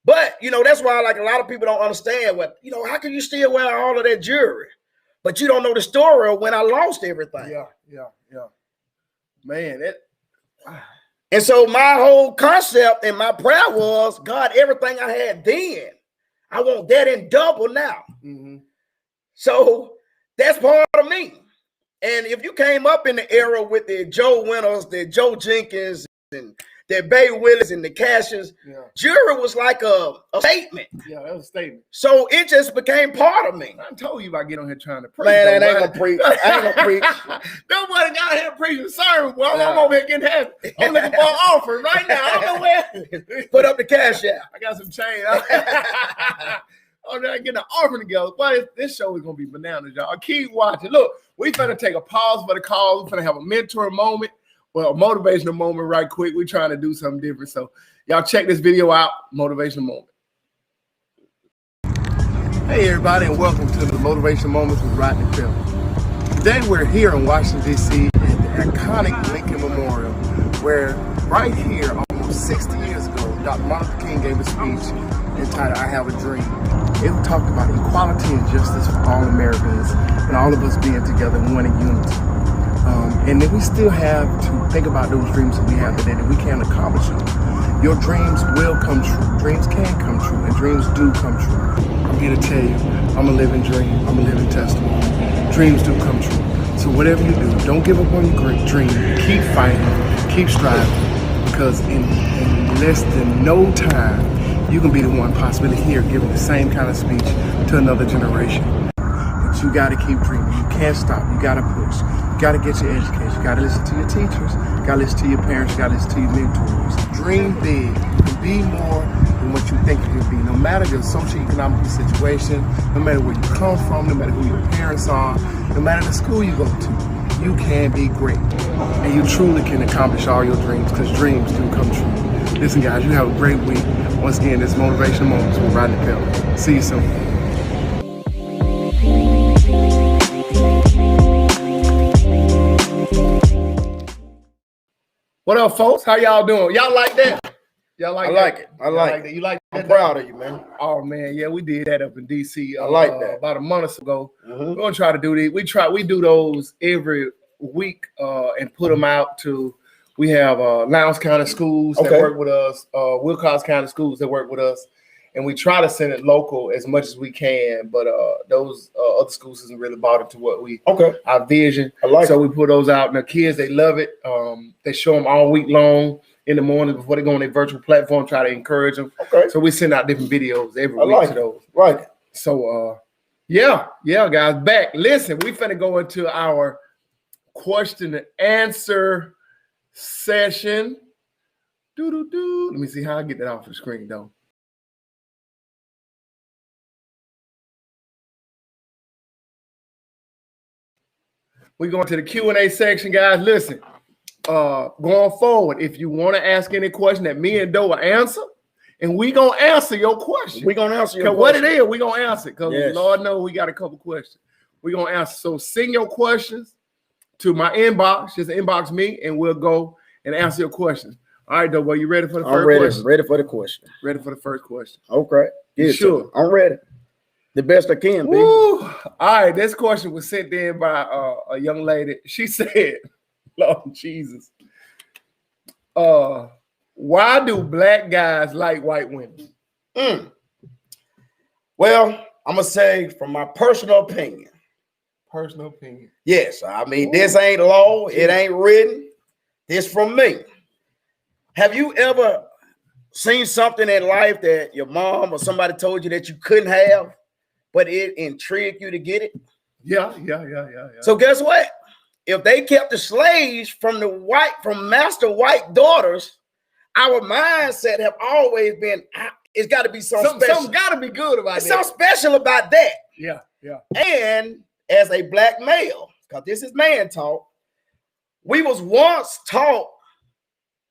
Speaker 2: But that's why like a lot of people don't understand how can you still wear all of that jewelry? But you don't know the story of when I lost everything.
Speaker 1: Yeah. Man,
Speaker 2: and so my whole concept and my prayer was, God, everything I had then, I want that in double now. So that's part of me. And if you came up in the era with the Joe Winters, the Joe Jenkins, and the Bay Willis and the Cashes, jewelry was like a statement.
Speaker 1: Yeah, that was a statement.
Speaker 2: So it just became part of me.
Speaker 1: I told you about getting on here trying to preach.
Speaker 2: Man, I ain't gonna preach. I ain't gonna preach.
Speaker 1: Nobody got here preaching sermon. Well, I'm over here getting happy. I'm looking for an offering right now. I don't know where.
Speaker 2: Put up the cash app.
Speaker 1: I got some change. I'm not getting an offering together. But this show is gonna be bananas, y'all. Keep watching. Look, we finna take a pause for the call. We're finna have a mentor moment. Well, a motivational moment right quick. We're trying to do something different. So y'all check this video out. Motivational moment. Hey, everybody, and welcome to the Motivational Moments with Rodney Phil. Today, we're here in Washington, D.C. at the iconic Lincoln Memorial, where right here, almost 60 years ago, Dr. Martin Luther King gave a speech entitled, I Have a Dream. It talked about equality and justice for all Americans and all of us being together in one in unity. And then we still have to think about those dreams that we have today that we can accomplish them. Your dreams will come true. Dreams can come true, and dreams do come true. I'm here to tell you, I'm a living dream. I'm a living testimony. Dreams do come true. So whatever you do, don't give up on your great dream. Keep fighting, keep striving, because in less than no time, you can be the one possibly here giving the same kind of speech to another generation. But you got to keep dreaming. You can't stop. You got to push. You got to get your education. You got to listen to your teachers. You got to listen to your parents. You got to listen to your mentors. Dream big. You can be more than what you think you can be. No matter your socioeconomic situation, no matter where you come from, no matter who your parents are, no matter the school you go to, you can be great. And you truly can accomplish all your dreams, because dreams do come true. Listen, guys, you have a great week. Once again, this Motivational Moments with Rodney Pell. See you soon. What up, folks? How y'all doing? Y'all like that? Y'all like that?
Speaker 2: It. I like it.
Speaker 1: You like that?
Speaker 2: I'm proud of you, man.
Speaker 1: Oh man, yeah, we did that up in DC.
Speaker 2: I like that.
Speaker 1: About a month ago. We're gonna try to do these. We do those every week and put them out to. We have Lowndes County schools that work with us, Wilcox County schools that work with us, and we try to send it local as much as we can. But those other schools isn't really bought into what we our vision.
Speaker 2: I like
Speaker 1: so we put those out, and the kids, they love it. They show them all week long in the morning before they go on their virtual platform. Try to encourage them. So we send out different videos every week to those.
Speaker 2: Right.
Speaker 1: So yeah, guys, back. Listen, we finna go into our question and answer session. Let me see how I get that off the screen though. We going to the Q&A section, guys. Listen, going forward, if you want to ask any question that me and Doe will answer, and we gonna answer your question.
Speaker 2: We gonna answer your question.
Speaker 1: What it is, we gonna answer, because Lord knows we got a couple questions. We gonna answer. So send your questions to my inbox. Just inbox me, and we'll go and answer your questions. All right, Doe, you ready for the first question?
Speaker 2: I'm ready for the question.
Speaker 1: Ready for the first question.
Speaker 2: Okay.
Speaker 1: You sure?
Speaker 2: I'm ready. The best I can be.
Speaker 1: All right, this question was sent in by a young lady. She said, Lord Jesus, why do black guys like white women?
Speaker 2: Well, I'm going to say from my personal opinion.
Speaker 1: Personal opinion.
Speaker 2: Yes, I mean, this ain't law. It ain't written. This from me. Have you ever seen something in life that your mom or somebody told you that you couldn't have, but it intrigued you to get it?
Speaker 1: Yeah.
Speaker 2: So guess what? If they kept the slaves from master white daughters, our mindset have always been, it's got to be something special.
Speaker 1: Something got to be good about it.
Speaker 2: Something special about that.
Speaker 1: Yeah.
Speaker 2: And as a black male, because this is man talk. We was once taught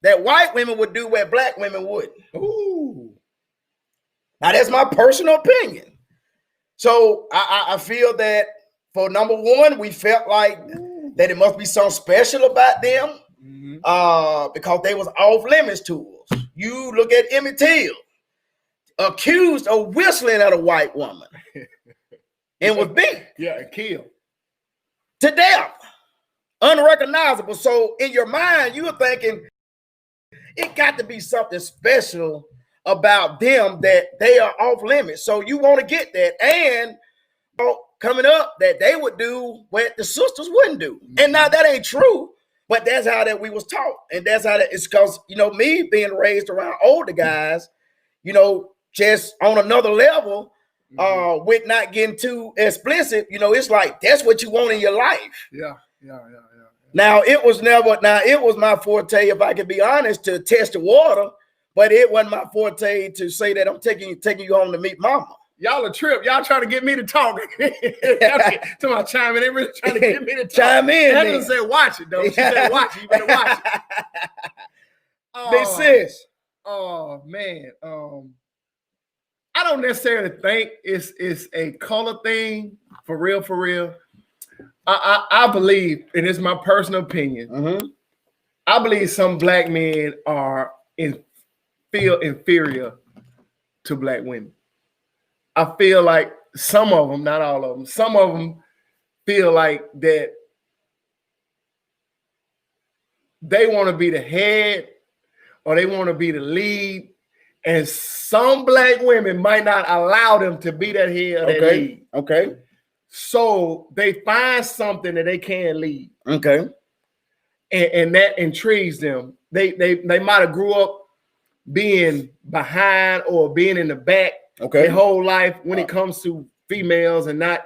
Speaker 2: that white women would do what black women wouldn't.
Speaker 1: Ooh.
Speaker 2: Now that's my personal opinion. So I feel that for number one, we felt like that it must be something special about them because they was off limits to us. You look at Emmett Till, accused of whistling at a white woman and was beat.
Speaker 1: Yeah, and killed.
Speaker 2: To death. Unrecognizable. So in your mind, you were thinking it got to be something special about them that they are off limits. So you want to get that. And coming up that they would do what the sisters wouldn't do. And now that ain't true, but that's how that we was taught. And that's how that it's because, me being raised around older guys, just on another level, with not getting too explicit, it's like, that's what you want in your life.
Speaker 1: Yeah.
Speaker 2: Now it was my forte, if I can be honest, to test the water, but it wasn't my forte to say that I'm taking you home to meet mama.
Speaker 1: Y'all a trip. Y'all trying to get me to talk. To my chime in. They really trying to get me to talk.
Speaker 2: Chime in.
Speaker 1: Heather said, watch it, though. She said, watch it. You better watch it.
Speaker 2: Big sis.
Speaker 1: Oh, man. I don't necessarily think it's a color thing. For real. I believe, and it's my personal opinion, I believe some black men feel inferior to black women. I feel like some of them, not all of them, some of them feel like that they want to be the head or they want to be the lead, and some black women might not allow them to be that head or that lead.
Speaker 2: Okay.
Speaker 1: So they find something that they can lead.
Speaker 2: Okay.
Speaker 1: And that intrigues them. They might have grew up being behind or being in the back their whole life when it comes to females and not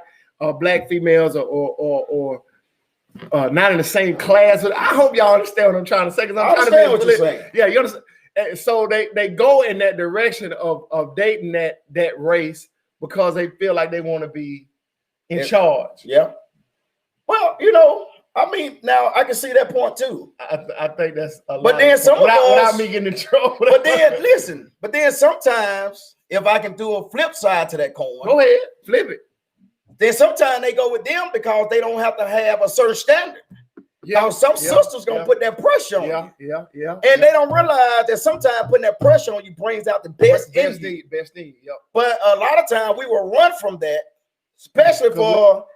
Speaker 1: black females or not in the same class. I hope y'all understand what I'm trying to say.
Speaker 2: I understand what you're saying.
Speaker 1: Yeah, you understand. And so they go in that direction of dating that race because they feel like they want to be in charge.
Speaker 2: Yeah. Well, now I can see that point too.
Speaker 1: I think that's a lot.
Speaker 2: But then some of us,
Speaker 1: without me getting in trouble.
Speaker 2: But then sometimes if I can do a flip side to that coin,
Speaker 1: go ahead, flip it.
Speaker 2: Then sometimes they go with them because they don't have to have a certain standard. Yeah, some sisters gonna put that pressure on you.
Speaker 1: Yeah.
Speaker 2: And they don't realize that sometimes putting that pressure on you brings out the best in you.
Speaker 1: Best thing. Yep.
Speaker 2: But a lot of times we will run from that, especially if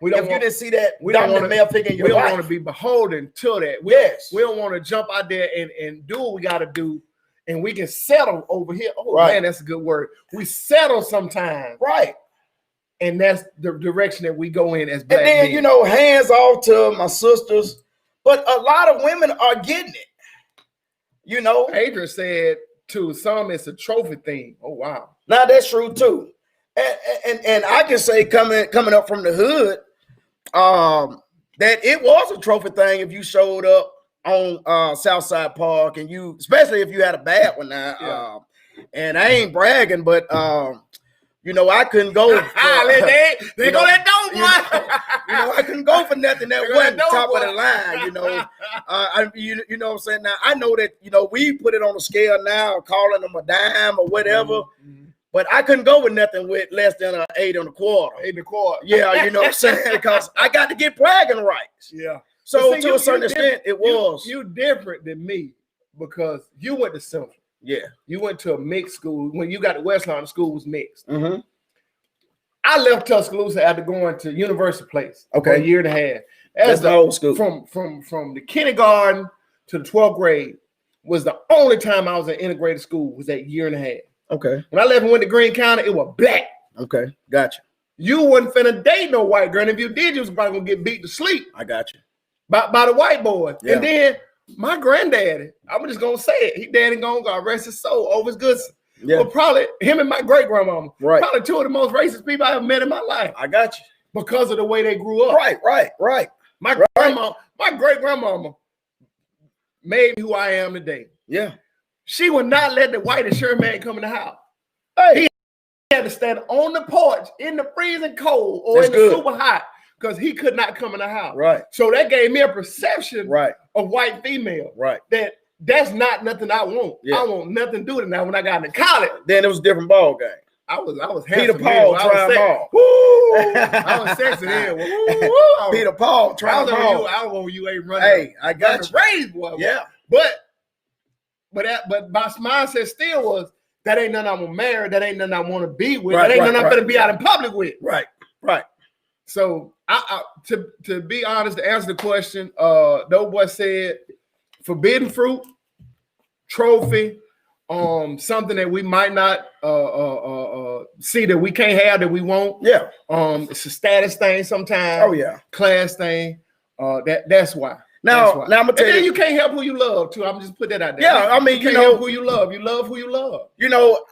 Speaker 2: you didn't see that dominant male figure in your life.
Speaker 1: We don't want to be beholden to that. We don't want to jump out there and do what we got to do, and we can settle over here. Oh man, that's a good word. We settle sometimes,
Speaker 2: right?
Speaker 1: And that's the direction that we go in as black
Speaker 2: men. And then hands off to my sisters, but a lot of women are getting it.
Speaker 1: Adrian said to some it's a trophy thing. Oh wow,
Speaker 2: now that's true too. And I can say coming up from the hood, that it was a trophy thing if you showed up on Southside Park and especially if you had a bad one now. And I ain't bragging, but I couldn't go.
Speaker 1: They go that dope,
Speaker 2: I couldn't go for nothing that wasn't top of the line. You know what I'm saying. Now I know that we put it on a scale now, calling them a dime or whatever. But I couldn't go with nothing with less than an 8 1/4.
Speaker 1: 8 1/4.
Speaker 2: Yeah, you know what I'm saying? Because I got to get bragging rights.
Speaker 1: Yeah.
Speaker 2: So to a certain extent, it was.
Speaker 1: You different than me because you went to Central.
Speaker 2: Yeah.
Speaker 1: You went to a mixed school. When you got to Westlawn, the school was mixed. I left Tuscaloosa after going to University Place for a year and a half.
Speaker 2: That's the old school.
Speaker 1: From the kindergarten to the 12th grade was the only time I was in integrated school was that year and a half.
Speaker 2: Okay.
Speaker 1: When I left and went to Greene County, it was black.
Speaker 2: Okay, gotcha.
Speaker 1: You wasn't finna date no white girl. And if you did, you was probably gonna get beat to sleep.
Speaker 2: I got you.
Speaker 1: By the white boy.
Speaker 2: Yeah.
Speaker 1: And then my granddaddy, I'm just gonna say it. He daddy gonna God rest his soul over his goods. Yeah. But probably him and my great grandmama, probably two of the most racist people I ever met in my life.
Speaker 2: I got you.
Speaker 1: Because of the way they grew up.
Speaker 2: Right.
Speaker 1: My great grandmama made me who I am today.
Speaker 2: Yeah.
Speaker 1: She would not let the white insurance man come in the house.
Speaker 2: Hey.
Speaker 1: He had to stand on the porch in the freezing cold or in the super hot because he could not come in the house.
Speaker 2: Right.
Speaker 1: So that gave me a perception
Speaker 2: Right.
Speaker 1: of white female.
Speaker 2: Right.
Speaker 1: That's not nothing I want.
Speaker 2: Yeah.
Speaker 1: I want nothing to do with it. Now when I got into college,
Speaker 2: then it was a different ball game.
Speaker 1: I was
Speaker 2: Peter Paul trying ball.
Speaker 1: Woo! I was sexy then. Woo!
Speaker 2: Peter Paul trying ball.
Speaker 1: I was on you ain't running.
Speaker 2: Hey, I got you.
Speaker 1: Raised boy.
Speaker 2: Yeah.
Speaker 1: But my mindset still was that ain't nothing I'm gonna marry. That ain't nothing I want to be with. That ain't nothing I'm gonna be out in public with.
Speaker 2: Right. Right.
Speaker 1: So to be honest, to answer the question, Doughboy said forbidden fruit, trophy, something that we might not see that we can't have that we want.
Speaker 2: Yeah.
Speaker 1: It's a status thing sometimes.
Speaker 2: Oh yeah.
Speaker 1: Class thing. That's why.
Speaker 2: Now I'm gonna tell you,
Speaker 1: you can't help who you love too. I'm just put that out there.
Speaker 2: Yeah, I mean,
Speaker 1: you can't help who you love. You love who you love.
Speaker 2: You know,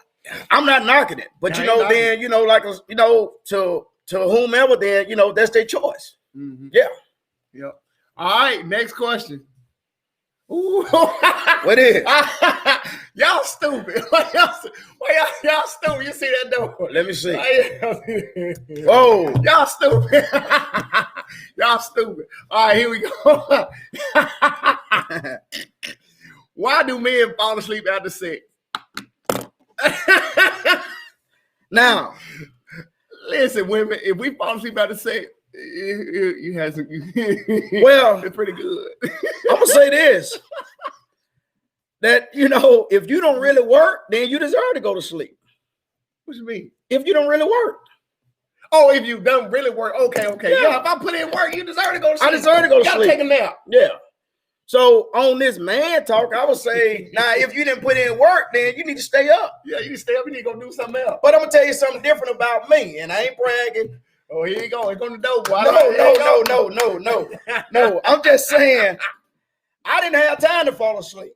Speaker 2: I'm not knocking it, but then to whomever, then that's their choice.
Speaker 1: Mm-hmm.
Speaker 2: Yeah.
Speaker 1: Yep. All right. Next question. Ooh.
Speaker 2: What is?
Speaker 1: Y'all stupid. Y'all stupid. You see that door?
Speaker 2: Let me see. Whoa.
Speaker 1: Y'all stupid. Y'all stupid. All right, here we go. Why do men fall asleep after sex?
Speaker 2: Now,
Speaker 1: listen, women, if we fall asleep after sex, you have some.
Speaker 2: Well,
Speaker 1: it's pretty good.
Speaker 2: I'm gonna say this: that if you don't really work, then you deserve to go to sleep.
Speaker 1: What you mean?
Speaker 2: If you don't really work.
Speaker 1: Oh, if you don't really work, okay. Yeah, if I put in work, you deserve to go to sleep.
Speaker 2: I deserve to go to sleep.
Speaker 1: Take a nap.
Speaker 2: Yeah. So on this man talk, I would say, now if you didn't put in work, then you need to stay up.
Speaker 1: Yeah, you need to stay up. You need to go do something else.
Speaker 2: But I'm gonna tell you something different about me, and I ain't bragging.
Speaker 1: Oh, here you go. It's on the door, boy.
Speaker 2: No. I'm just saying, I didn't have time to fall asleep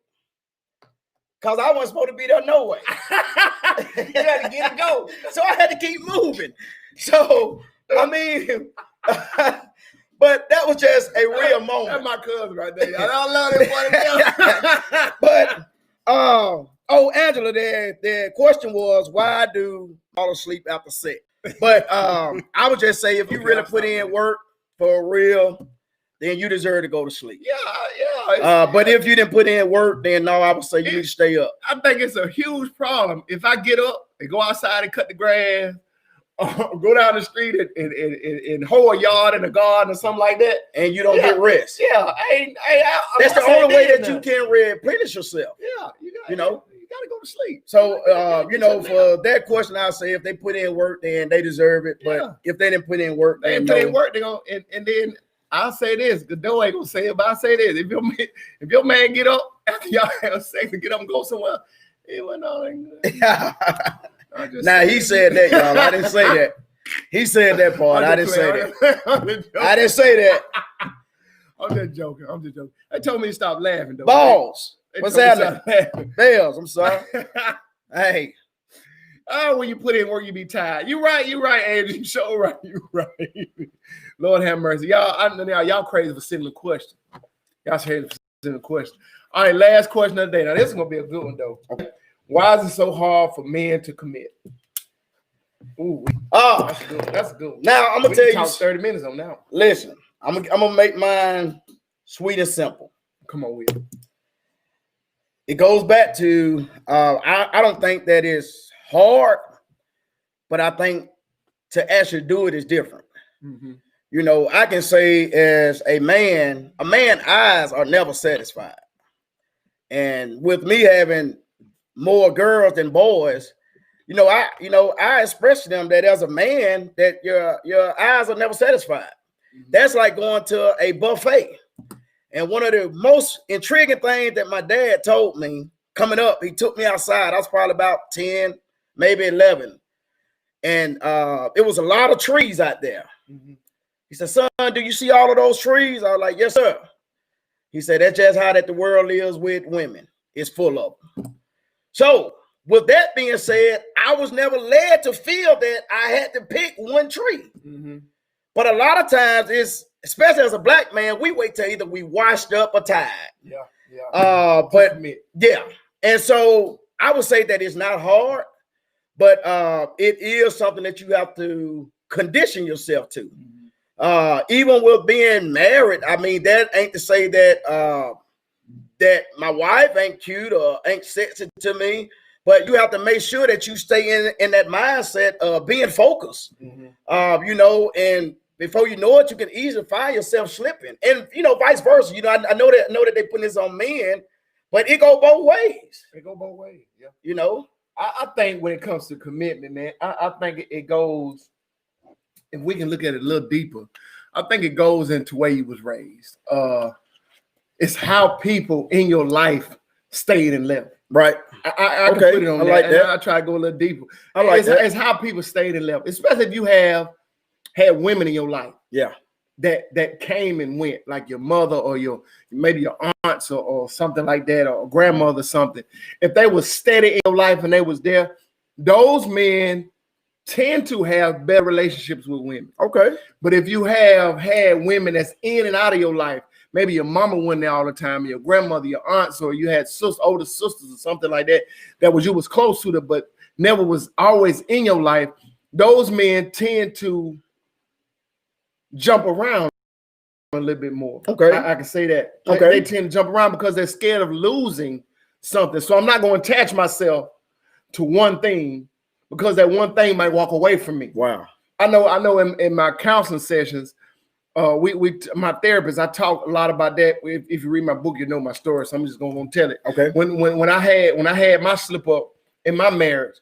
Speaker 2: because I wasn't supposed to be there no way.
Speaker 1: You had to get it go.
Speaker 2: So I had to keep moving. So I mean, but that was just a real moment.
Speaker 1: That's my cousin right there. I love it.
Speaker 2: But Angela, the question was, why do fall asleep after sex? But I would just say, if you really put in work for real, then you deserve to go to sleep.
Speaker 1: Yeah.
Speaker 2: But if you didn't put in work, then no, I would say you need to stay up.
Speaker 1: I think it's a huge problem if I get up and go outside and cut the grass, go down the street and hoe a yard in a garden or something like that,
Speaker 2: and you don't get rest.
Speaker 1: Yeah,
Speaker 2: that's the only way that you can replenish yourself.
Speaker 1: Yeah, you gotta go to sleep.
Speaker 2: So for that question, I'll say if they put in work, then they deserve it. But if they didn't put in work,
Speaker 1: they gonna and then I'll say this. The door ain't gonna say it, but I say this: if your man get up after y'all have sex and get up and go somewhere, it went on.
Speaker 2: Now he said that, y'all. I didn't say that. He said that part. I didn't say that. I didn't say that.
Speaker 1: I'm just joking. They told me to stop laughing, though.
Speaker 2: Balls. What's happening? Bells. I'm sorry. Hey.
Speaker 1: Oh, when you put in work, you be tired. You right, Andrew. You sure right. You right. Lord have mercy. Y'all crazy for sending a question. Y'all crazy for sending a question. All right, last question of the day. Now, this is going to be a good one, though. Okay. Why is it so hard for men to commit? Ooh, that's good.
Speaker 2: Now I'm gonna tell you.
Speaker 1: Talk 30 minutes on now.
Speaker 2: Listen, I'm gonna make mine sweet and simple.
Speaker 1: Come on with it.
Speaker 2: It goes back to I don't think that is hard, but I think to actually do it is different. Mm-hmm. I can say as a man's eyes are never satisfied, and with me having more girls than boys, I express to them that as a man that your eyes are never satisfied. Mm-hmm. That's like going to a buffet. And one of the most intriguing things that my dad told me coming up, he took me outside. I was probably about 10, maybe 11. And it was a lot of trees out there. Mm-hmm. He said, son, do you see all of those trees? I was like, yes, sir. He said, that's just how that the world is with women. It's full of them. So with that being said, I was never led to feel that I had to pick one tree. Mm-hmm. But a lot of times especially as a black man, we wait till either we washed up or tired. Yeah. And so I would say that it's not hard, but it is something that you have to condition yourself to. Mm-hmm. Even with being married, I mean, that ain't to say that that my wife ain't cute or ain't sexy to me, but you have to make sure that you stay in that mindset of being focused. You know, and before you know it, you can easily find yourself slipping, and you know, vice versa. You know, I know that they put this on men, but it go both ways.
Speaker 1: It go both ways. Yeah.
Speaker 2: You know,
Speaker 1: I think when it comes to commitment, man, I think it goes. If we can look at it a little deeper, I think it goes into where you was raised. It's how people in your life stayed and left.
Speaker 2: right?
Speaker 1: I can put it on
Speaker 2: I
Speaker 1: that.
Speaker 2: like
Speaker 1: And
Speaker 2: that.
Speaker 1: I try to go a little deeper.
Speaker 2: I like that.
Speaker 1: It's how people stayed and left, especially if you have had women in your life.
Speaker 2: Yeah.
Speaker 1: That came and went, like your mother or maybe your aunts or something like that, or grandmother, something. If they were steady in your life and they was there, those men tend to have better relationships with women.
Speaker 2: Okay.
Speaker 1: But if you have had women that's in and out of your life, maybe your mama wasn't there all the time, your grandmother, your aunts, or you had older sisters or something like that, you was close to them, but never was always in your life, those men tend to jump around a little bit more.
Speaker 2: Okay.
Speaker 1: I can say that.
Speaker 2: Okay.
Speaker 1: They tend to jump around because they're scared of losing something. So I'm not going to attach myself to one thing because that one thing might walk away from me.
Speaker 2: Wow.
Speaker 1: I know in my counseling sessions, my therapist, I talk a lot about that. If you read my book, you know my story. So I'm just gonna tell it.
Speaker 2: Okay.
Speaker 1: When I had my slip up in my marriage,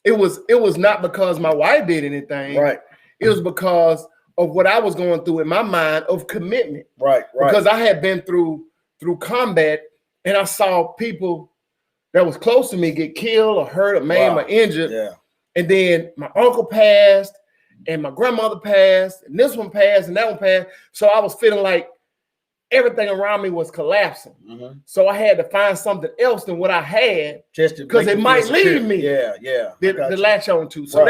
Speaker 1: it was not because my wife did anything.
Speaker 2: Right.
Speaker 1: It was because of what I was going through in my mind of commitment.
Speaker 2: Right.
Speaker 1: Because I had been through combat and I saw people that was close to me get killed or hurt or maimed or injured.
Speaker 2: Yeah.
Speaker 1: And then my uncle passed and my grandmother passed and this one passed and that one passed. So I was feeling like everything around me was collapsing. So I had to find something else than what I had
Speaker 2: just
Speaker 1: because it might leave me.
Speaker 2: Yeah.
Speaker 1: To latch on to. So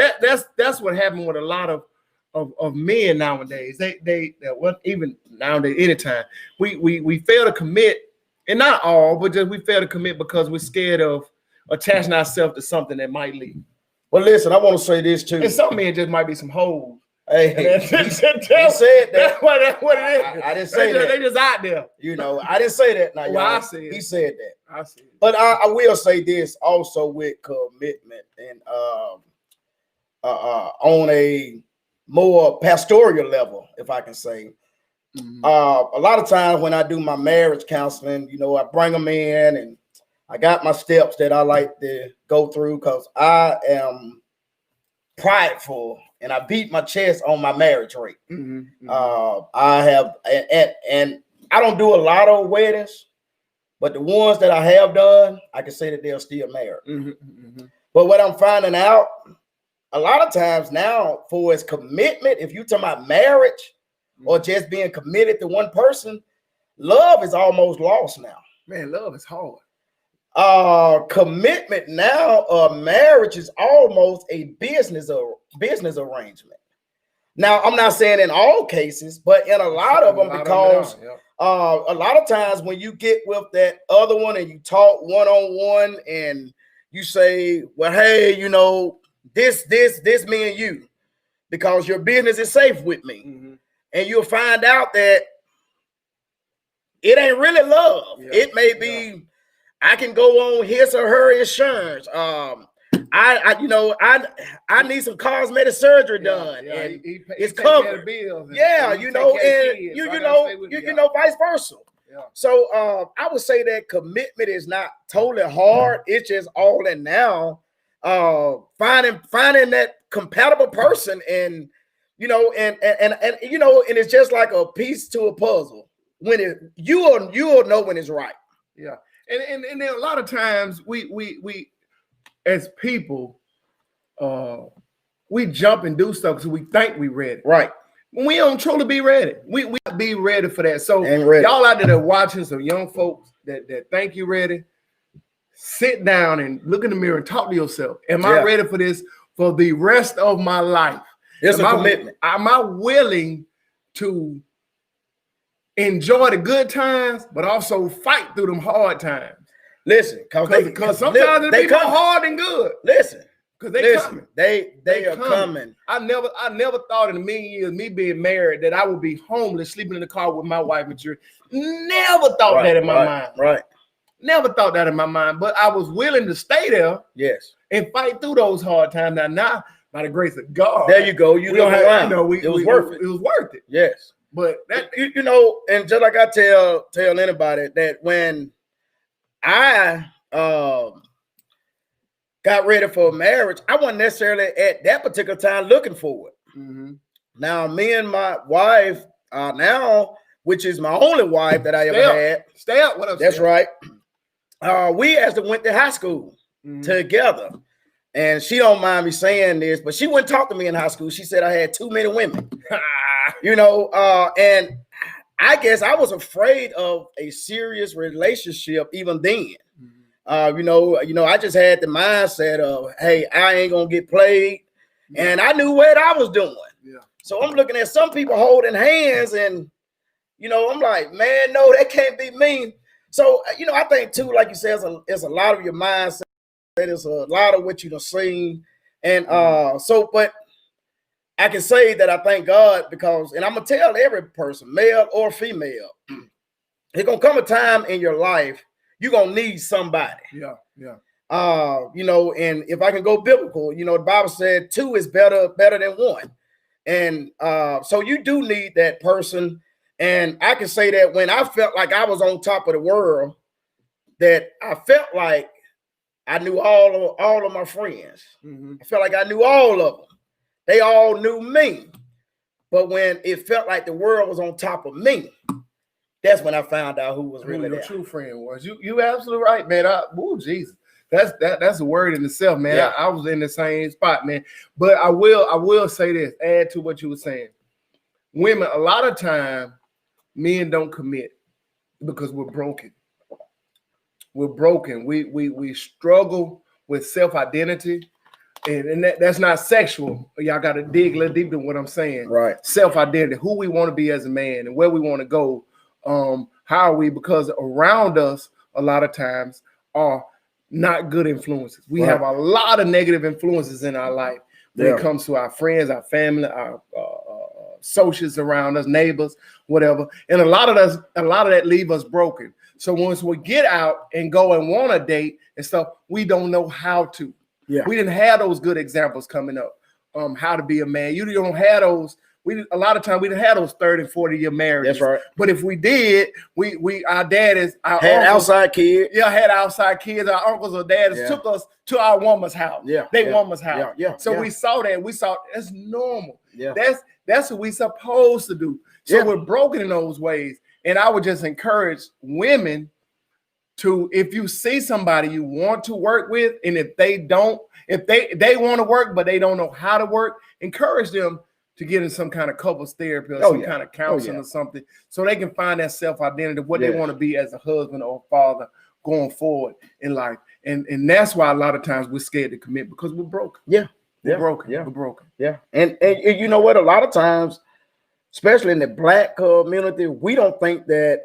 Speaker 1: that's what happened with a lot of men nowadays. They even nowadays, anytime we fail to commit, and not all, but just we fail to commit because we're scared of attaching ourselves to something that might leave.
Speaker 2: Well, listen, I want to say this too.
Speaker 1: And some men just might be some hoes.
Speaker 2: Hey,
Speaker 1: he said
Speaker 2: that.
Speaker 1: That's what it is.
Speaker 2: I didn't say that.
Speaker 1: They just out there.
Speaker 2: You know, I didn't say that. Now,
Speaker 1: Well, I said it.
Speaker 2: He said that.
Speaker 1: I see.
Speaker 2: But I will say this also with commitment and on a more pastoral level, if I can say. A lot of times when I do my marriage counseling, you know, I bring them in and I got my steps that I like to go through because I am prideful and I beat my chest on my marriage rate. I have, and I don't do a lot of weddings, but the ones that I have done, I can say that they're still married. But what I'm finding out, a lot of times now, for its commitment, if you're talking about marriage or just being committed to one person, love is almost lost now.
Speaker 1: Man, love is hard.
Speaker 2: Commitment now, marriage is almost a business arrangement. Now, I'm not saying in all cases, but in a lot of them, because a lot of times when you get with that other one and you talk one-on-one and you say, well, hey, you know, this me and you, because your business is safe with me. And you'll find out that it ain't really love. It may be, I can go on his or her insurance. I need some cosmetic surgery done, and it's covered. You know, vice versa. So I would say that commitment is not totally hard. It's just all in now. Finding that compatible person, and you know, and you know, and it's just like a piece to a puzzle. When you'll know when it's right.
Speaker 1: Yeah. And then a lot of times we as people we jump and do stuff because we think we ready.
Speaker 2: Right.
Speaker 1: When we don't truly be ready. We be ready for that. So y'all out there watching some young folks that think you ready, sit down and look in the mirror and talk to yourself. Am I ready for this for the rest of my life?
Speaker 2: It's a commitment.
Speaker 1: Am I willing to enjoy the good times, but also fight through them hard times?
Speaker 2: Listen,
Speaker 1: because sometimes they be more hard than good.
Speaker 2: Listen,
Speaker 1: Because they coming.
Speaker 2: They are coming.
Speaker 1: I never thought in a million years, me being married, that I would be homeless, sleeping in the car with my wife and children. Never thought that in my mind.
Speaker 2: Right.
Speaker 1: Never thought that in my mind. But I was willing to stay there.
Speaker 2: Yes.
Speaker 1: And fight through those hard times. Now, by the grace of God.
Speaker 2: There you go. You don't have,
Speaker 1: it was worth it. It was worth it.
Speaker 2: Yes.
Speaker 1: But that
Speaker 2: you know, and just like I tell anybody that when I got ready for marriage, I wasn't necessarily at that particular time looking for it.
Speaker 1: Mm-hmm.
Speaker 2: Now, me and my wife now, which is my only wife that I ever had.
Speaker 1: Stay up. What else?
Speaker 2: That's right. We actually went to high school together. And she don't mind me saying this, but she wouldn't talk to me in high school. She said I had too many women. You know, and I guess I was afraid of a serious relationship even then. You know, I just had the mindset of, hey, I ain't gonna get played, and I knew what I was doing.
Speaker 1: Yeah.
Speaker 2: So I'm looking at some people holding hands, and you know, I'm like, man, no, that can't be me. So you know, I think too, like you said, it's a lot of your mindset. There's a lot of what you've seen, and but I can say that I thank God because, and I'm gonna tell every person, male or female, there's gonna come a time in your life you're gonna need somebody.
Speaker 1: Yeah.
Speaker 2: You know, and if I can go biblical, you know, the Bible said 2 is better than 1, and so you do need that person. And I can say that when I felt like I was on top of the world, that I felt like I knew all of my friends. I felt like I knew all of them. They all knew me. But when it felt like the world was on top of me, that's when I found out who was really
Speaker 1: your
Speaker 2: there.
Speaker 1: true friend was. You absolutely right, man. Jesus. That's a word in itself, man.
Speaker 2: Yeah.
Speaker 1: I was in the same spot, man. But I will say this, add to what you were saying. Women, a lot of time, men don't commit because we're broken. We're broken. We struggle with self-identity, and that's not sexual. Y'all got to dig a little deeper than what I'm saying.
Speaker 2: Right.
Speaker 1: Self-identity, who we want to be as a man and where we want to go. How are we? Because around us, a lot of times, are not good influences. We have a lot of negative influences in our life when it comes to our friends, our family, our associates around us, neighbors, whatever. And a lot of that leave us broken. So once we get out and go and want a date and stuff, we don't know how to.
Speaker 2: Yeah.
Speaker 1: We didn't have those good examples coming up. How to be a man. You don't have those. A lot of times we didn't have those 30 and 40-year marriages.
Speaker 2: That's right.
Speaker 1: But if we did, our daddies, our
Speaker 2: had
Speaker 1: uncles,
Speaker 2: outside kids.
Speaker 1: Yeah, had outside kids. Our uncles or daddies took us to our woman's house.
Speaker 2: Yeah.
Speaker 1: Woman's house.
Speaker 2: Yeah.
Speaker 1: So we saw that. We saw that's normal.
Speaker 2: Yeah.
Speaker 1: That's what we supposed to do. So we're broken in those ways. And I would just encourage women to, if you see somebody you want to work with, and if they they want to work, but they don't know how to work, encourage them to get in some kind of couples therapy or some kind of counseling or something, so they can find that self-identity of what they want to be as a husband or a father going forward in life. And that's why a lot of times we're scared to commit, because we're broken. We're broken. We're broken.
Speaker 2: And you know what? A lot of times, especially in the Black community, we don't think that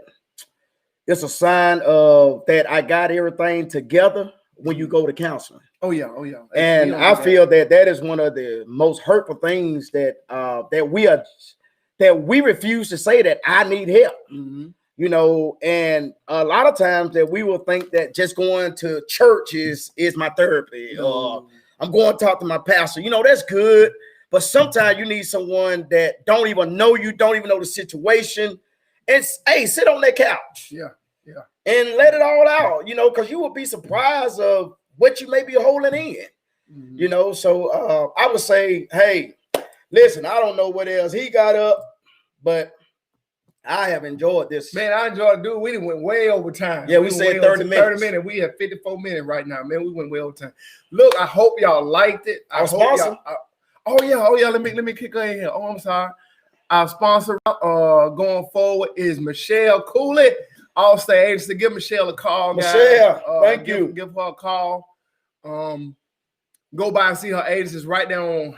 Speaker 2: it's a sign of that I got everything together when you go to counseling.
Speaker 1: Oh yeah.
Speaker 2: And I feel that is one of the most hurtful things that we refuse to say that I need help. You know, and a lot of times that we will think that just going to church is my therapy, or I'm going to talk to my pastor. You know, that's good, but sometimes you need someone that don't even know you, don't even know the situation. It's, hey, sit on that couch. And let it all out, you know, because you will be surprised of what you may be holding in. You know, so I would say, hey, listen, I don't know what else he got up, but I have enjoyed this.
Speaker 1: Man, I enjoyed it, dude. We went way over time.
Speaker 2: Yeah, we said 30 minutes.
Speaker 1: 30 minutes. We have 54 minutes right now, man. We went way over time. Look, I hope y'all liked it.
Speaker 2: Our sponsor.
Speaker 1: Oh yeah. Let me kick her in here. Oh, I'm sorry. Our sponsor going forward is Michelle Cooley, All-State Agency. Give Michelle a call, guys.
Speaker 2: Michelle, thank you.
Speaker 1: Give her a call. Go by and see her agency. It's right down on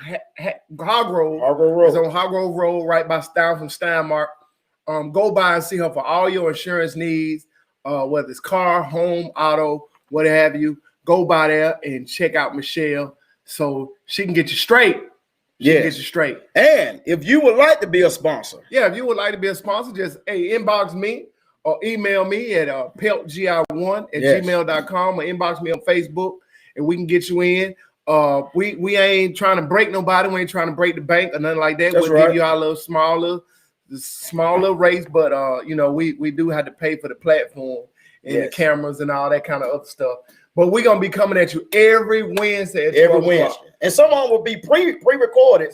Speaker 1: Hargrove. It's on Hargrove Road, right by Steinmark. Go by and see her for all your insurance needs, whether it's car, home, auto, what have you. Go by there and check out Michelle. so she can get you straight.
Speaker 2: Yeah,
Speaker 1: get you straight.
Speaker 2: And if you would like to be a sponsor,
Speaker 1: if you would like to be a sponsor, just inbox me or email me at peltgi1@gmail.com or inbox me on Facebook, and we can get you in. We ain't trying to break nobody. We ain't trying to break the bank or nothing like that.
Speaker 2: That's
Speaker 1: we'll
Speaker 2: right.
Speaker 1: give you our little smaller rates, but we do have to pay for the platform and the cameras and all that kind of other stuff. But we're gonna be coming at you every Wednesday.
Speaker 2: Every Wednesday. And some of them will be pre-recorded,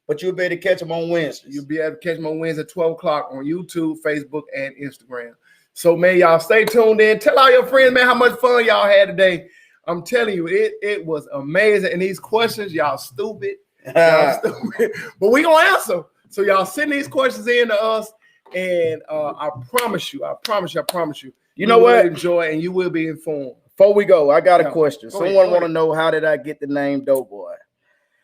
Speaker 2: but you'll be able to catch them on Wednesdays.
Speaker 1: You'll be able to catch them on Wednesday at 12 o'clock on YouTube, Facebook, and Instagram. So, man, y'all stay tuned in. Tell all your friends, man, how much fun y'all had today. I'm telling you, it was amazing. And these questions, y'all stupid. Y'all stupid. But we gonna answer. So y'all send these questions in to us, and I promise you. You know what? Enjoy, and you will be informed.
Speaker 2: Before we go, I got a question. Someone want to know, how did I get the name Doughboy?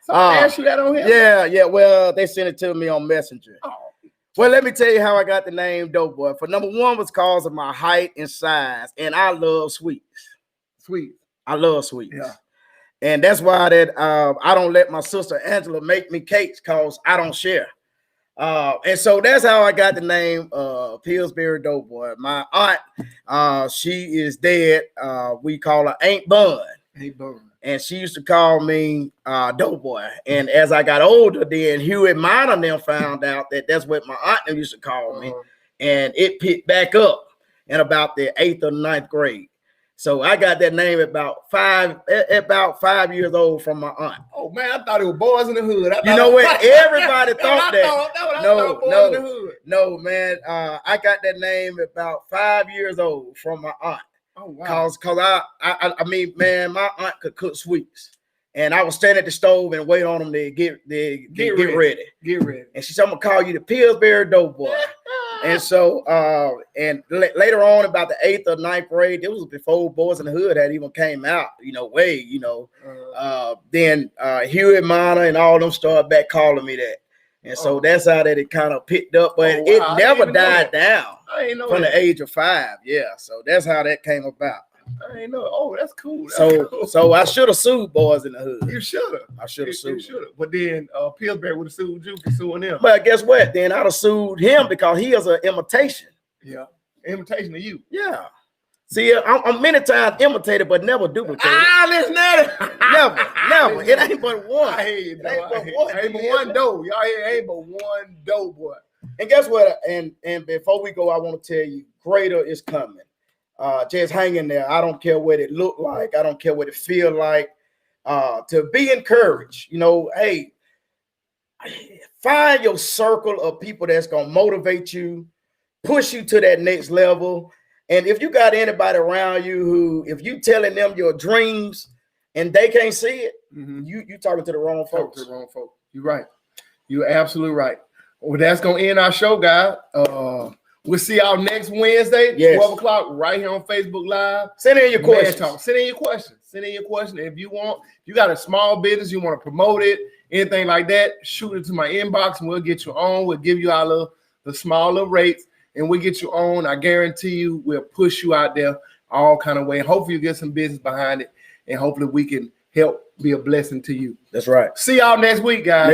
Speaker 1: I asked you that on here.
Speaker 2: Yeah. Well, they sent it to me on Messenger. Oh. Well, let me tell you how I got the name Doughboy. For number one was because of my height and size, and I love sweets. I love sweets.
Speaker 1: Yeah.
Speaker 2: And that's why I don't let my sister Angela make me cakes, because I don't share. And so that's how I got the name Pillsbury Doughboy. My aunt, she is dead. We call her Aunt Bun. And she used to call me Doughboy. And as I got older, then Huey Minor and them found out that that's what my aunt used to call me. And it picked back up in about the 8th or 9th grade. So I got that name about 5 years old from my aunt.
Speaker 1: Oh man, I thought it was Boys in the Hood.
Speaker 2: You know what? Everybody thought that.
Speaker 1: No,
Speaker 2: no, man. I got that name about 5 years old from my aunt.
Speaker 1: Oh wow.
Speaker 2: Cause I mean, man, my aunt could cook sweets, and I would stand at the stove and wait on them to get ready. And she said, "I'm gonna call you the Pillsbury Doughboy." And so, later on, about the 8th or 9th grade, it was before Boys in the Hood had even came out. Then Huey Minor and all them started back calling me that. And so that's how that it kind of picked up, but it never died down from the age of 5. Yeah, so that's how that came about.
Speaker 1: I ain't know. Oh, that's cool.
Speaker 2: So I should have sued Boys in the Hood.
Speaker 1: You should have.
Speaker 2: I should have sued.
Speaker 1: But then Pillsbury would have sued you for suing him.
Speaker 2: But guess what? Then I'd have sued him because he is an imitation.
Speaker 1: Yeah, imitation of you.
Speaker 2: Yeah. See, I'm many times imitated, but never duplicated.
Speaker 1: Listen at it.
Speaker 2: Never. It ain't but one.
Speaker 1: I hear you, ain't but one dough. Y'all here ain't but one Doughboy.
Speaker 2: And guess what? And before we go, I want to tell you, greater is coming. Just hang in there. I don't care what it look like. I don't care what it feel like. To be encouraged. Hey, find your circle of people that's gonna motivate you, push you to that next level. And if you got anybody around you who, if you telling them your dreams and they can't see it, you talking to the wrong folks.
Speaker 1: You're right. You're absolutely right. Well, that's gonna end our show, guys. We'll see y'all next Wednesday, 12 o'clock, right here on Facebook Live.
Speaker 2: Send in your questions.
Speaker 1: Send in your questions. If you got a small business, you want to promote it, anything like that, shoot it to my inbox and we'll get you on. We'll give you the smaller rates and we'll get you on. I guarantee you we'll push you out there all kind of way. Hopefully you get some business behind it and hopefully we can help be a blessing to you.
Speaker 2: That's right.
Speaker 1: See y'all next week, guys.